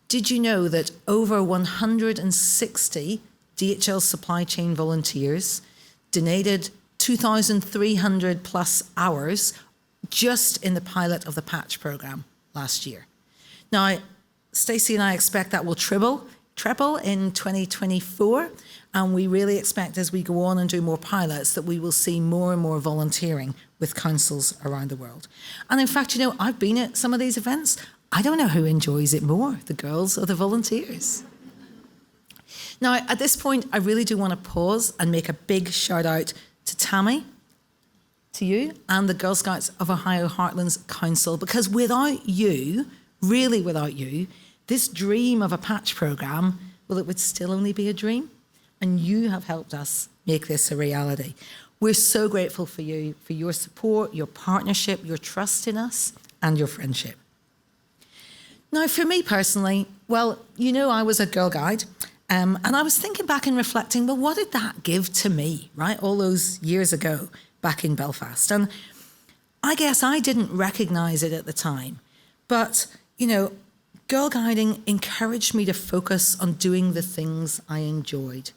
Did you know that over 160 DHL Supply Chain volunteers donated 2,300 plus hours just in the pilot of the Patch program last year? Now, Stacey and I expect that will treble in 2024, and we really expect as we go on and do more pilots that we will see more and more volunteering with councils around the world. And in fact, I've been at some of these events. I don't know who enjoys it more, the girls or the volunteers. Now, at this point, I really do want to pause and make a big shout out to Tammy, to you, and the Girl Scouts of Ohio Heartlands Council, because without you, really without you, this dream of a Patch program, well, it would still only be a dream. And you have helped us make this a reality. We're so grateful for you, for your support, your partnership, your trust in us, and your friendship. Now, for me personally, well, I was a Girl Guide, and I was thinking back and reflecting, well, what did that give to me, right? All those years ago back in Belfast. And I guess I didn't recognise it at the time. But, Girl Guiding encouraged me to focus on doing the things I enjoyed.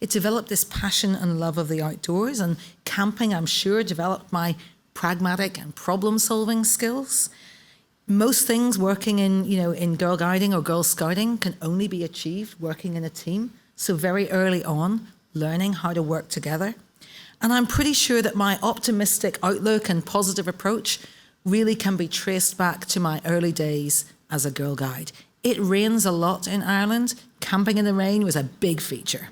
It developed this passion and love of the outdoors, and camping, I'm sure, developed my pragmatic and problem-solving skills. Most things working in Girl Guiding or Girl Scouting can only be achieved working in a team. So very early on, learning how to work together. And I'm pretty sure that my optimistic outlook and positive approach really can be traced back to my early days as a Girl Guide. It rains a lot in Ireland. Camping in the rain was a big feature.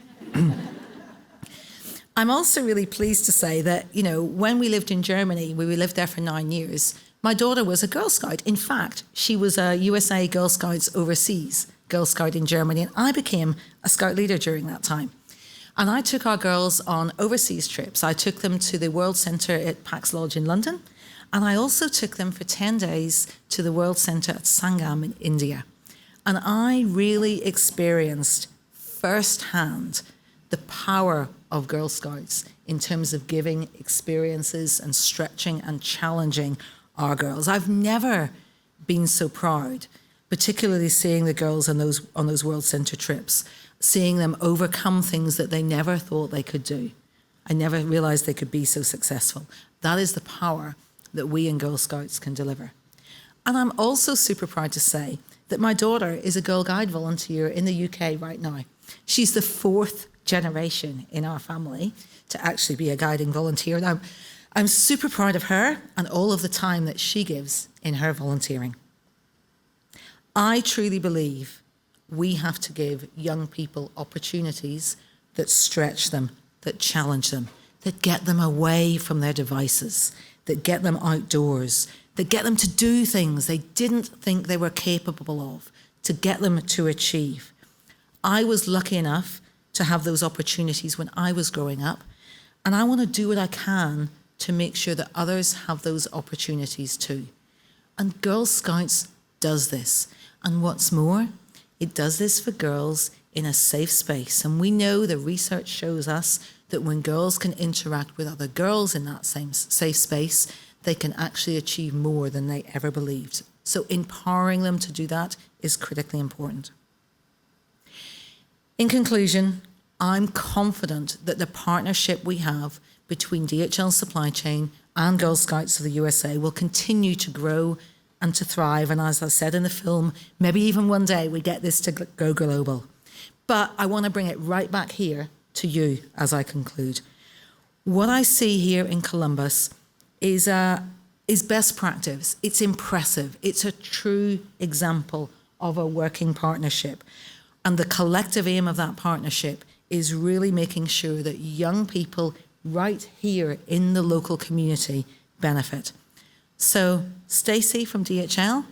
I'm also really pleased to say that, when we lived in Germany, we lived there for 9 years, my daughter was a Girl Scout. In fact, she was a USA Girl Scouts Overseas Girl Scout in Germany, and I became a Scout leader during that time. And I took our girls on overseas trips. I took them to the World Centre at Pax Lodge in London, and I also took them for 10 days to the World Centre at Sangam in India. And I really experienced firsthand the power of Girl Scouts in terms of giving experiences and stretching and challenging our girls. I've never been so proud, particularly seeing the girls on those World Centre trips, seeing them overcome things that they never thought they could do. I never realised they could be so successful. That is the power that we in Girl Scouts can deliver. And I'm also super proud to say that my daughter is a Girl Guide volunteer in the UK right now. She's the 4th generation in our family to actually be a guiding volunteer. Now, I'm super proud of her and all of the time that she gives in her volunteering. I truly believe we have to give young people opportunities that stretch them, that challenge them, that get them away from their devices, that get them outdoors, that get them to do things they didn't think they were capable of, to get them to achieve. I was lucky enough to have those opportunities when I was growing up, and I want to do what I can to make sure that others have those opportunities too. And Girl Scouts does this. And what's more, it does this for girls in a safe space. And we know the research shows us that when girls can interact with other girls in that same safe space, they can actually achieve more than they ever believed. So empowering them to do that is critically important. In conclusion, I'm confident that the partnership we have between DHL Supply Chain and Girl Scouts of the USA will continue to grow and to thrive. And as I said in the film, maybe even one day we get this to go global. But I want to bring it right back here to you as I conclude. What I see here in Columbus is best practice. It's impressive. It's a true example of a working partnership. And the collective aim of that partnership is really making sure that young people right here in the local community benefit. So Stacey from DHL,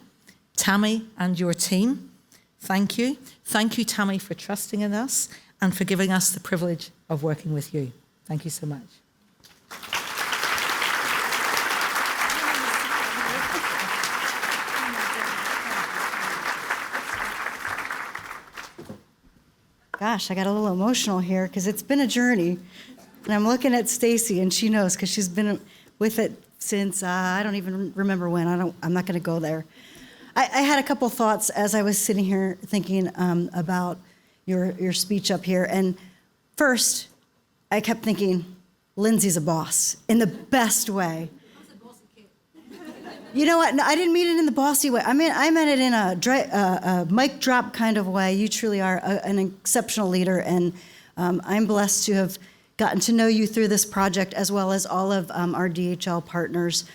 Tammy and your team, thank you. Thank you, Tammy, for trusting in us and for giving us the privilege of working with you. Thank you so much. Gosh, I got a little emotional here because it's been a journey. And I'm looking at Stacey, and she knows because she's been with it since I don't even remember when. I'm not going to go there. I had a couple thoughts as I was sitting here thinking about your speech up here. And first, I kept thinking, Lindsay's a boss in the best way. You know what? No, I didn't mean it in the bossy way. I meant it in a mic drop kind of way. You truly are an exceptional leader, and I'm blessed to have gotten to know you through this project as well as all of our DHL partners.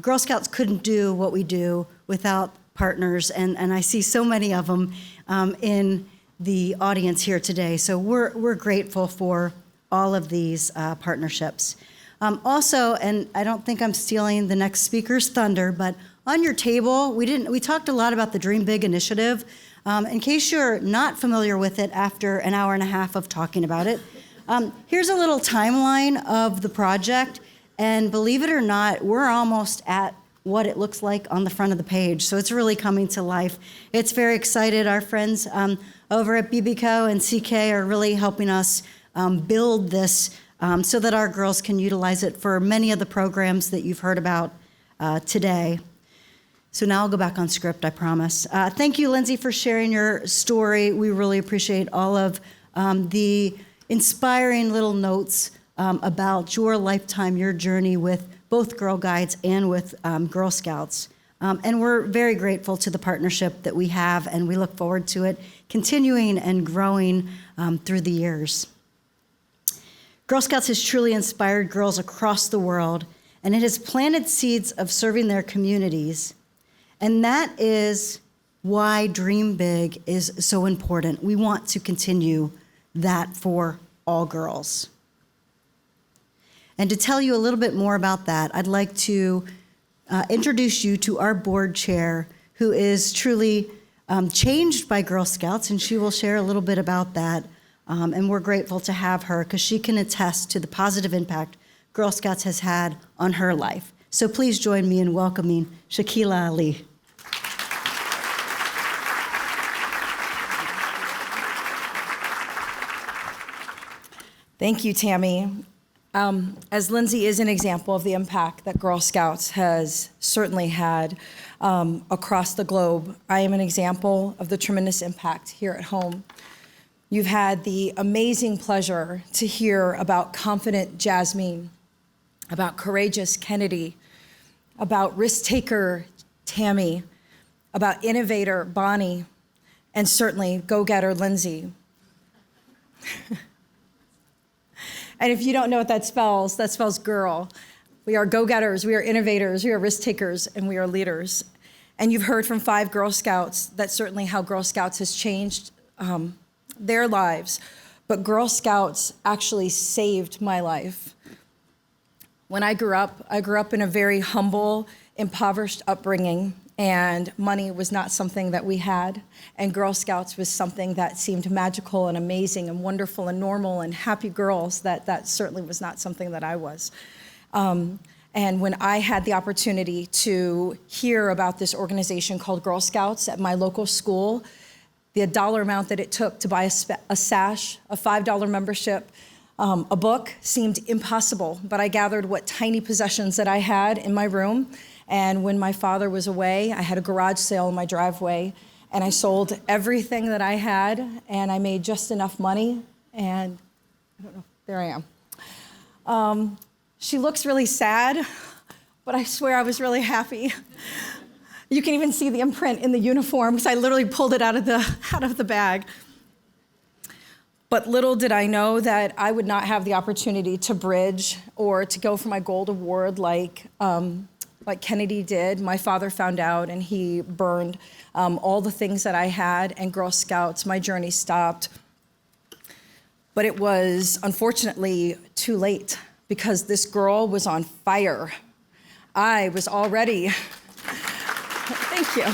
Girl Scouts couldn't do what we do without partners, and I see so many of them in the audience here today. So we're grateful for all of these partnerships. Also, and I don't think I'm stealing the next speaker's thunder, but on your table, we talked a lot about the Dream Big initiative. In case you're not familiar with it after an hour and a half of talking about it, here's a little timeline of the project. And believe it or not, we're almost at what it looks like on the front of the page. So it's really coming to life. It's very excited. Our friends over at BBCO and CK are really helping us build this so that our girls can utilize it for many of the programs that you've heard about today. So now I'll go back on script, I promise. Thank you, Lindsay, for sharing your story. We really appreciate all of the inspiring little notes about your lifetime, your journey with both Girl Guides and with Girl Scouts. And we're very grateful to the partnership that we have, and we look forward to it continuing and growing through the years. Girl Scouts has truly inspired girls across the world, and it has planted seeds of serving their communities. And that is why Dream Big is so important. We want to continue that for all girls. And to tell you a little bit more about that, I'd like to introduce you to our board chair, who is truly changed by Girl Scouts, and she will share a little bit about that. And we're grateful to have her because she can attest to the positive impact Girl Scouts has had on her life. So please join me in welcoming Shakila Ali. Thank you, Tammy. As Lindsay is an example of the impact that Girl Scouts has certainly had across the globe, I am an example of the tremendous impact here at home. You've had the amazing pleasure to hear about confident Jasmine, about courageous Kennedy, about risk-taker Tammy, about innovator Bonnie, and certainly go-getter Lindsay. And if you don't know what that spells girl. We are go-getters, we are innovators, we are risk-takers, and we are leaders. And you've heard from 5 Girl Scouts that's certainly how Girl Scouts has changed their lives. But Girl Scouts actually saved my life. When I grew up in a very humble, impoverished upbringing, and money was not something that we had. And Girl Scouts was something that seemed magical and amazing and wonderful and normal and happy girls. That certainly was not something that I was. And when I had the opportunity to hear about this organization called Girl Scouts at my local school, the dollar amount that it took to buy a sash, a $5 membership, a book seemed impossible. But I gathered what tiny possessions that I had in my room. And when my father was away, I had a garage sale in my driveway, and I sold everything that I had, and I made just enough money, and I don't know, there I am. She looks really sad, but I swear I was really happy. You can even see the imprint in the uniform, because I literally pulled it out of the bag. But little did I know that I would not have the opportunity to bridge or to go for my gold award like Kennedy did. My father found out and he burned all the things that I had, and Girl Scouts, my journey stopped. But it was unfortunately too late because this girl was on fire. I was already, thank you,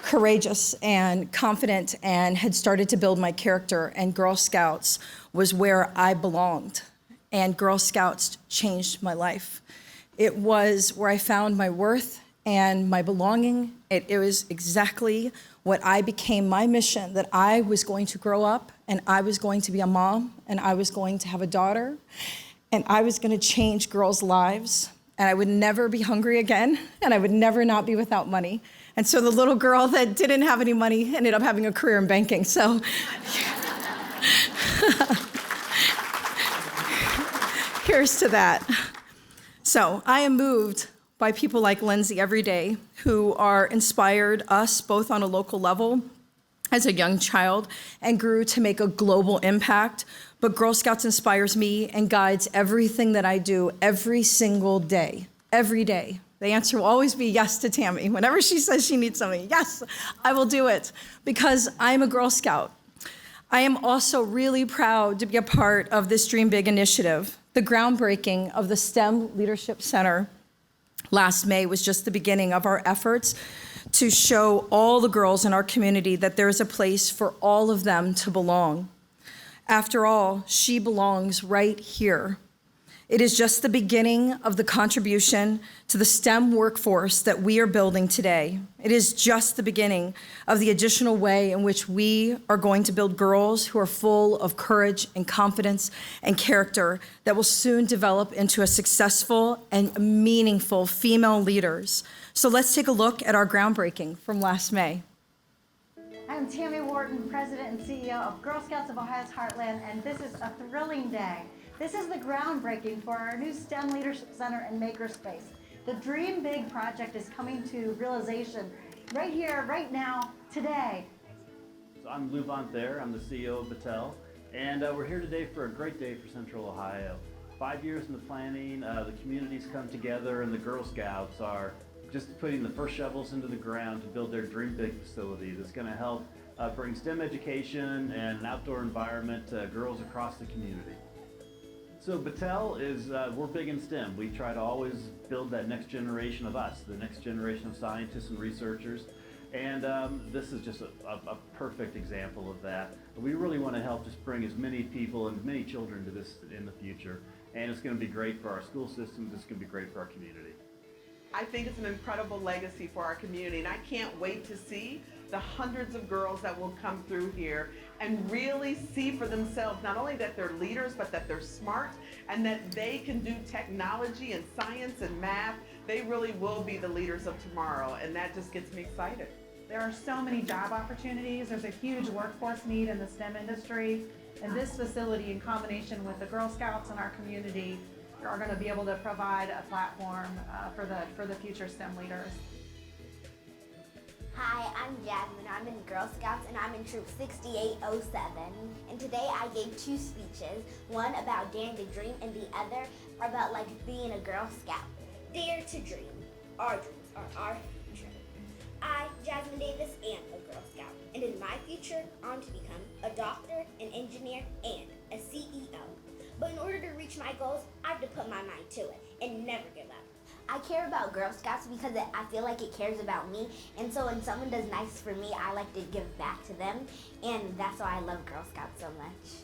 courageous and confident and had started to build my character, and Girl Scouts was where I belonged, and Girl Scouts changed my life. It was where I found my worth and my belonging. It was exactly what I became my mission, that I was going to grow up and I was going to be a mom and I was going to have a daughter and I was going to change girls' lives, and I would never be hungry again, and I would never not be without money. And so the little girl that didn't have any money ended up having a career in banking. So here's to that. So I am moved by people like Lindsay every day who are inspired us both on a local level as a young child and grew to make a global impact. But Girl Scouts inspires me and guides everything that I do every single day, every day. The answer will always be yes to Tammy. Whenever she says she needs something, yes, I will do it because I'm a Girl Scout. I am also really proud to be a part of this Dream Big initiative. The groundbreaking of the STEM Leadership Center last May was just the beginning of our efforts to show all the girls in our community that there is a place for all of them to belong. After all, she belongs right here. It is just the beginning of the contribution to the STEM workforce that we are building today. It is just the beginning of the additional way in which we are going to build girls who are full of courage and confidence and character that will soon develop into a successful and meaningful female leaders. So let's take a look at our groundbreaking from last May. I'm Tammy Wharton, President and CEO of Girl Scouts of Ohio's Heartland, and this is a thrilling day. This is the groundbreaking for our new STEM Leadership Center and Makerspace. The Dream Big project is coming to realization right here, right now, today. So I'm Lou Von Thayer, I'm the CEO of Battelle, and we're here today for a great day for Central Ohio. 5 years in the planning, the communities come together, and the Girl Scouts are just putting the first shovels into the ground to build their Dream Big facility that's going to help bring STEM education and an outdoor environment to girls across the community. So Battelle is, we're big in STEM. We try to always build that next generation of us, the next generation of scientists and researchers. And this is just a perfect example of that. We really want to help just bring as many people and as many children to this in the future. And it's going to be great for our school systems. It's going to be great for our community. I think it's an incredible legacy for our community, and I can't wait to see the hundreds of girls that will come through here and really see for themselves not only that they're leaders, but that they're smart and that they can do technology and science and math. They really will be the leaders of tomorrow, and that just gets me excited. There are so many job opportunities. There's a huge workforce need in the STEM industry, and this facility, in combination with the Girl Scouts in our community, are going to be able to provide a platform for the future STEM leaders. Hi, I'm Jasmine. I'm in Girl Scouts and I'm in Troop 6807. And today I gave two speeches, one about daring to dream and the other about being a Girl Scout. Dare to dream. Our dreams are our future. I, Jasmine Davis, am a Girl Scout. And in my future, I want to become a doctor, an engineer, and a CEO. But in order to reach my goals, I have to put my mind to it and never give up. I care about Girl Scouts because I feel like it cares about me, and so when someone does nice for me, I like to give back to them, and that's why I love Girl Scouts so much.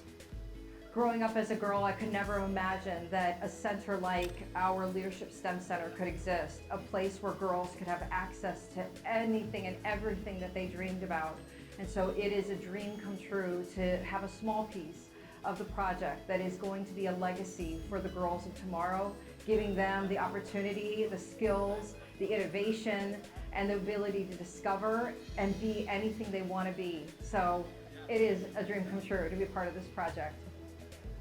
Growing up as a girl, I could never imagine that a center like our Leadership STEM Center could exist, a place where girls could have access to anything and everything that they dreamed about. And so it is a dream come true to have a small piece of the project that is going to be a legacy for the girls of tomorrow, giving them the opportunity, the skills, the innovation, and the ability to discover and be anything they want to be. So it is a dream come true to be part of this project.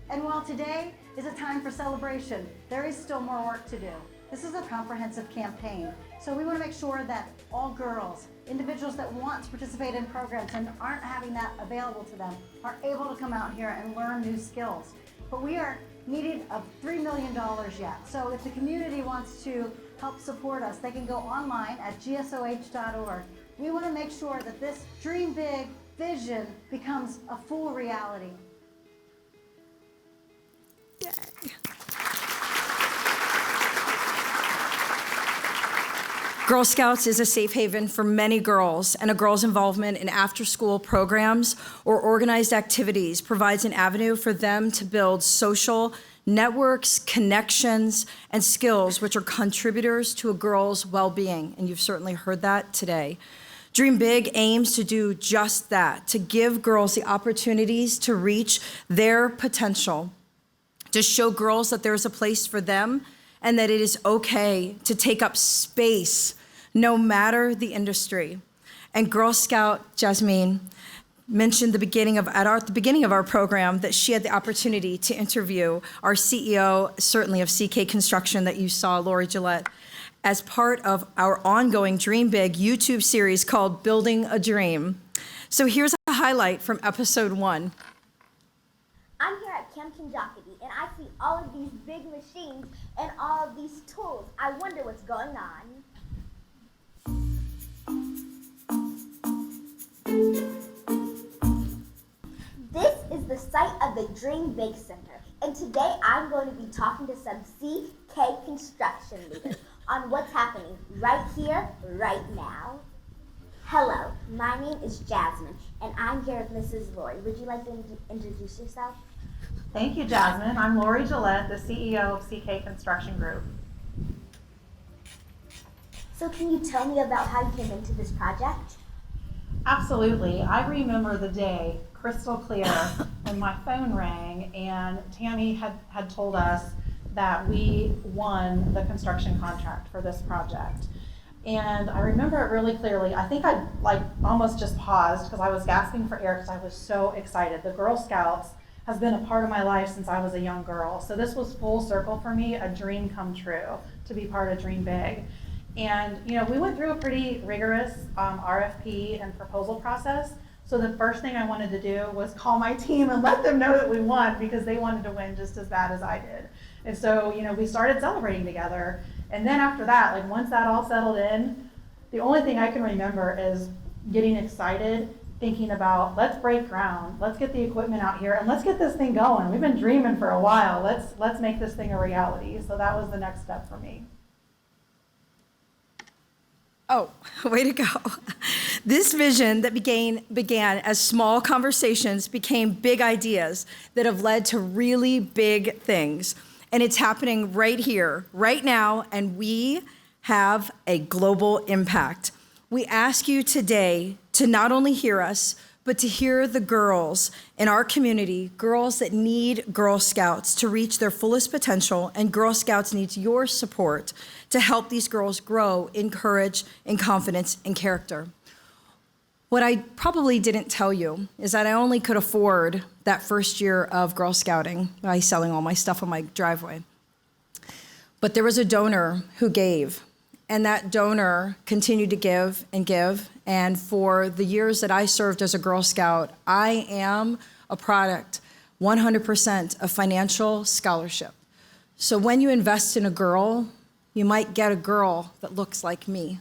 And while today is a time for celebration, there is still more work to do. This is a comprehensive campaign. So we want to make sure that all girls, individuals that want to participate in programs and aren't having that available to them, are able to come out here and learn new skills. But we are needing of $3 million yet. So if the community wants to help support us, they can go online at gsoh.org. We want to make sure that this Dream Big vision becomes a full reality. Girl Scouts is a safe haven for many girls, and a girl's involvement in after-school programs or organized activities provides an avenue for them to build social networks, connections, and skills which are contributors to a girl's well-being, and you've certainly heard that today. Dream Big aims to do just that, to give girls the opportunities to reach their potential, to show girls that there's a place for them and that it is okay to take up space no matter the industry. And Girl Scout Jasmine mentioned at the beginning of our program that she had the opportunity to interview our CEO, certainly of CK Construction that you saw, Lori Gillette, as part of our ongoing Dream Big YouTube series called Building a Dream. So here's a highlight from episode 1. I'm here at Camp Kentucky, and I see all of these big machines and all of these tools. I wonder what's going on. This is the site of the Dream Big Center, and today I'm going to be talking to some CK Construction leaders on what's happening right here, right now. Hello, my name is Jasmine, and I'm here with Mrs. Lori. Would you like to introduce yourself? Thank you, Jasmine. I'm Lori Gillette, the CEO of CK Construction Group. So can you tell me about how you came into this project? Absolutely. I remember the day crystal clear when my phone rang and Tammy had told us that we won the construction contract for this project. And I remember it really clearly. I think I almost just paused because I was gasping for air because I was so excited. The Girl Scouts has been a part of my life since I was a young girl. So this was full circle for me, a dream come true to be part of Dream Big. And we went through a pretty rigorous RFP and proposal process. So the first thing I wanted to do was call my team and let them know that we won because they wanted to win just as bad as I did. And so, we started celebrating together. And then after that, once that all settled in, the only thing I can remember is getting excited, thinking about, let's break ground, let's get the equipment out here, and let's get this thing going. We've been dreaming for a while. Let's make this thing a reality. So that was the next step for me. Oh, way to go. This vision that began as small conversations became big ideas that have led to really big things. And it's happening right here, right now, and we have a global impact. We ask you today to not only hear us, but to hear the girls in our community, girls that need Girl Scouts to reach their fullest potential, and Girl Scouts needs your support to help these girls grow in courage, in confidence, and character. What I probably didn't tell you is that I only could afford that first year of Girl Scouting by selling all my stuff on my driveway. But there was a donor who gave, and that donor continued to give, and for the years that I served as a Girl Scout, I am a product, 100% of financial scholarship. So when you invest in a girl, you might get a girl that looks like me.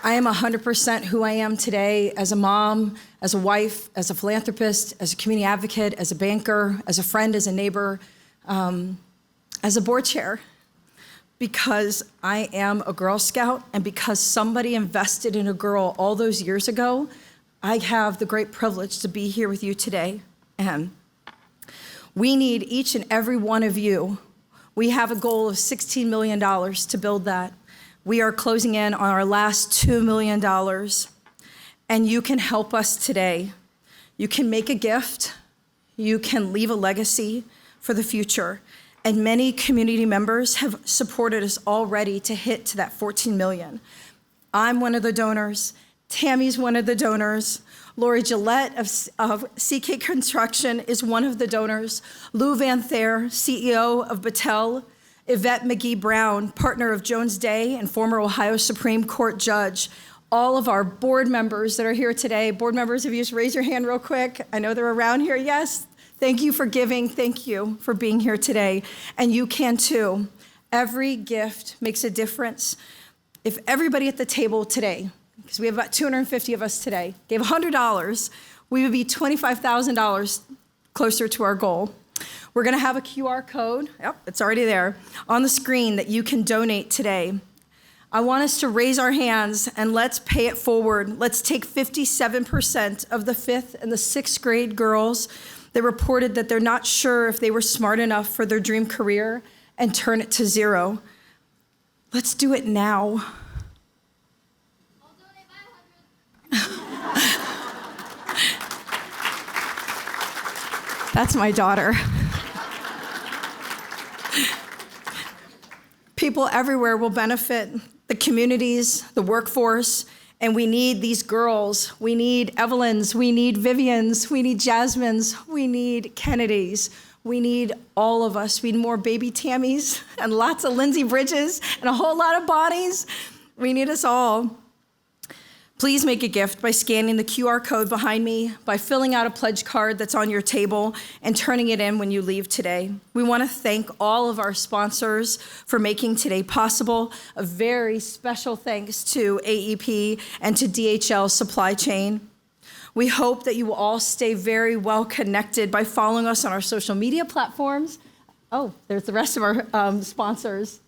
I am 100% who I am today as a mom, as a wife, as a philanthropist, as a community advocate, as a banker, as a friend, as a neighbor, as a board chair, because I am a Girl Scout and because somebody invested in a girl all those years ago. I have the great privilege to be here with you today. And we need each and every one of you. We have a goal of $16 million to build that. We are closing in on our last $2 million, and you can help us today. You can make a gift. You can leave a legacy for the future. And many community members have supported us already to hit to that 14 million. I'm one of the donors. Tammy's one of the donors. Lori Gillette of CK Construction is one of the donors. Lou Van Thaer, CEO of Battelle. Yvette McGee Brown, partner of Jones Day and former Ohio Supreme Court judge. All of our board members that are here today. Board members, if you just raise your hand real quick. I know they're around here, yes. Thank you for giving. Thank you for being here today. And you can too. Every gift makes a difference. If everybody at the table today, because we have about 250 of us today, gave $100, we would be $25,000 closer to our goal. We're gonna have a QR code, yep, it's already there, on the screen that you can donate today. I want us to raise our hands and let's pay it forward. Let's take 57% of the 5th and the 6th grade girls that reported that they're not sure if they were smart enough for their dream career and turn it to 0. Let's do it now. That's my daughter. People everywhere will benefit, the communities, the workforce, and we need these girls. We need Evelyns, we need Vivians, we need Jasmines, we need Kennedys. We need all of us. We need more baby Tammys and lots of Lindsay Bridges and a whole lot of Bonnies. We need us all. Please make a gift by scanning the QR code behind me, by filling out a pledge card that's on your table and turning it in when you leave today. We want to thank all of our sponsors for making today possible. A very special thanks to AEP and to DHL Supply Chain. We hope that you will all stay very well connected by following us on our social media platforms. Oh, there's the rest of our sponsors.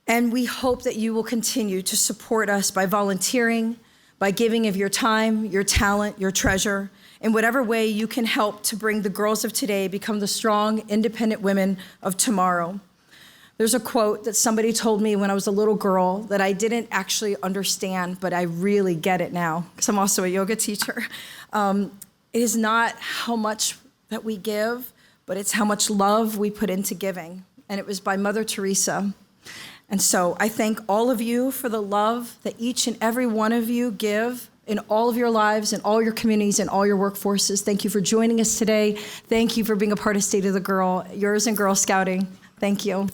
And we hope that you will continue to support us by volunteering, by giving of your time, your talent, your treasure, in whatever way you can help to bring the girls of today become the strong, independent women of tomorrow. There's a quote that somebody told me when I was a little girl that I didn't actually understand, but I really get it now, because I'm also a yoga teacher. It is not how much that we give, but it's how much love we put into giving. And it was by Mother Teresa. And so I thank all of you for the love that each and every one of you give in all of your lives, in all your communities, and all your workforces. Thank you for joining us today. Thank you for being a part of State of the Girl, yours in Girl Scouting. Thank you.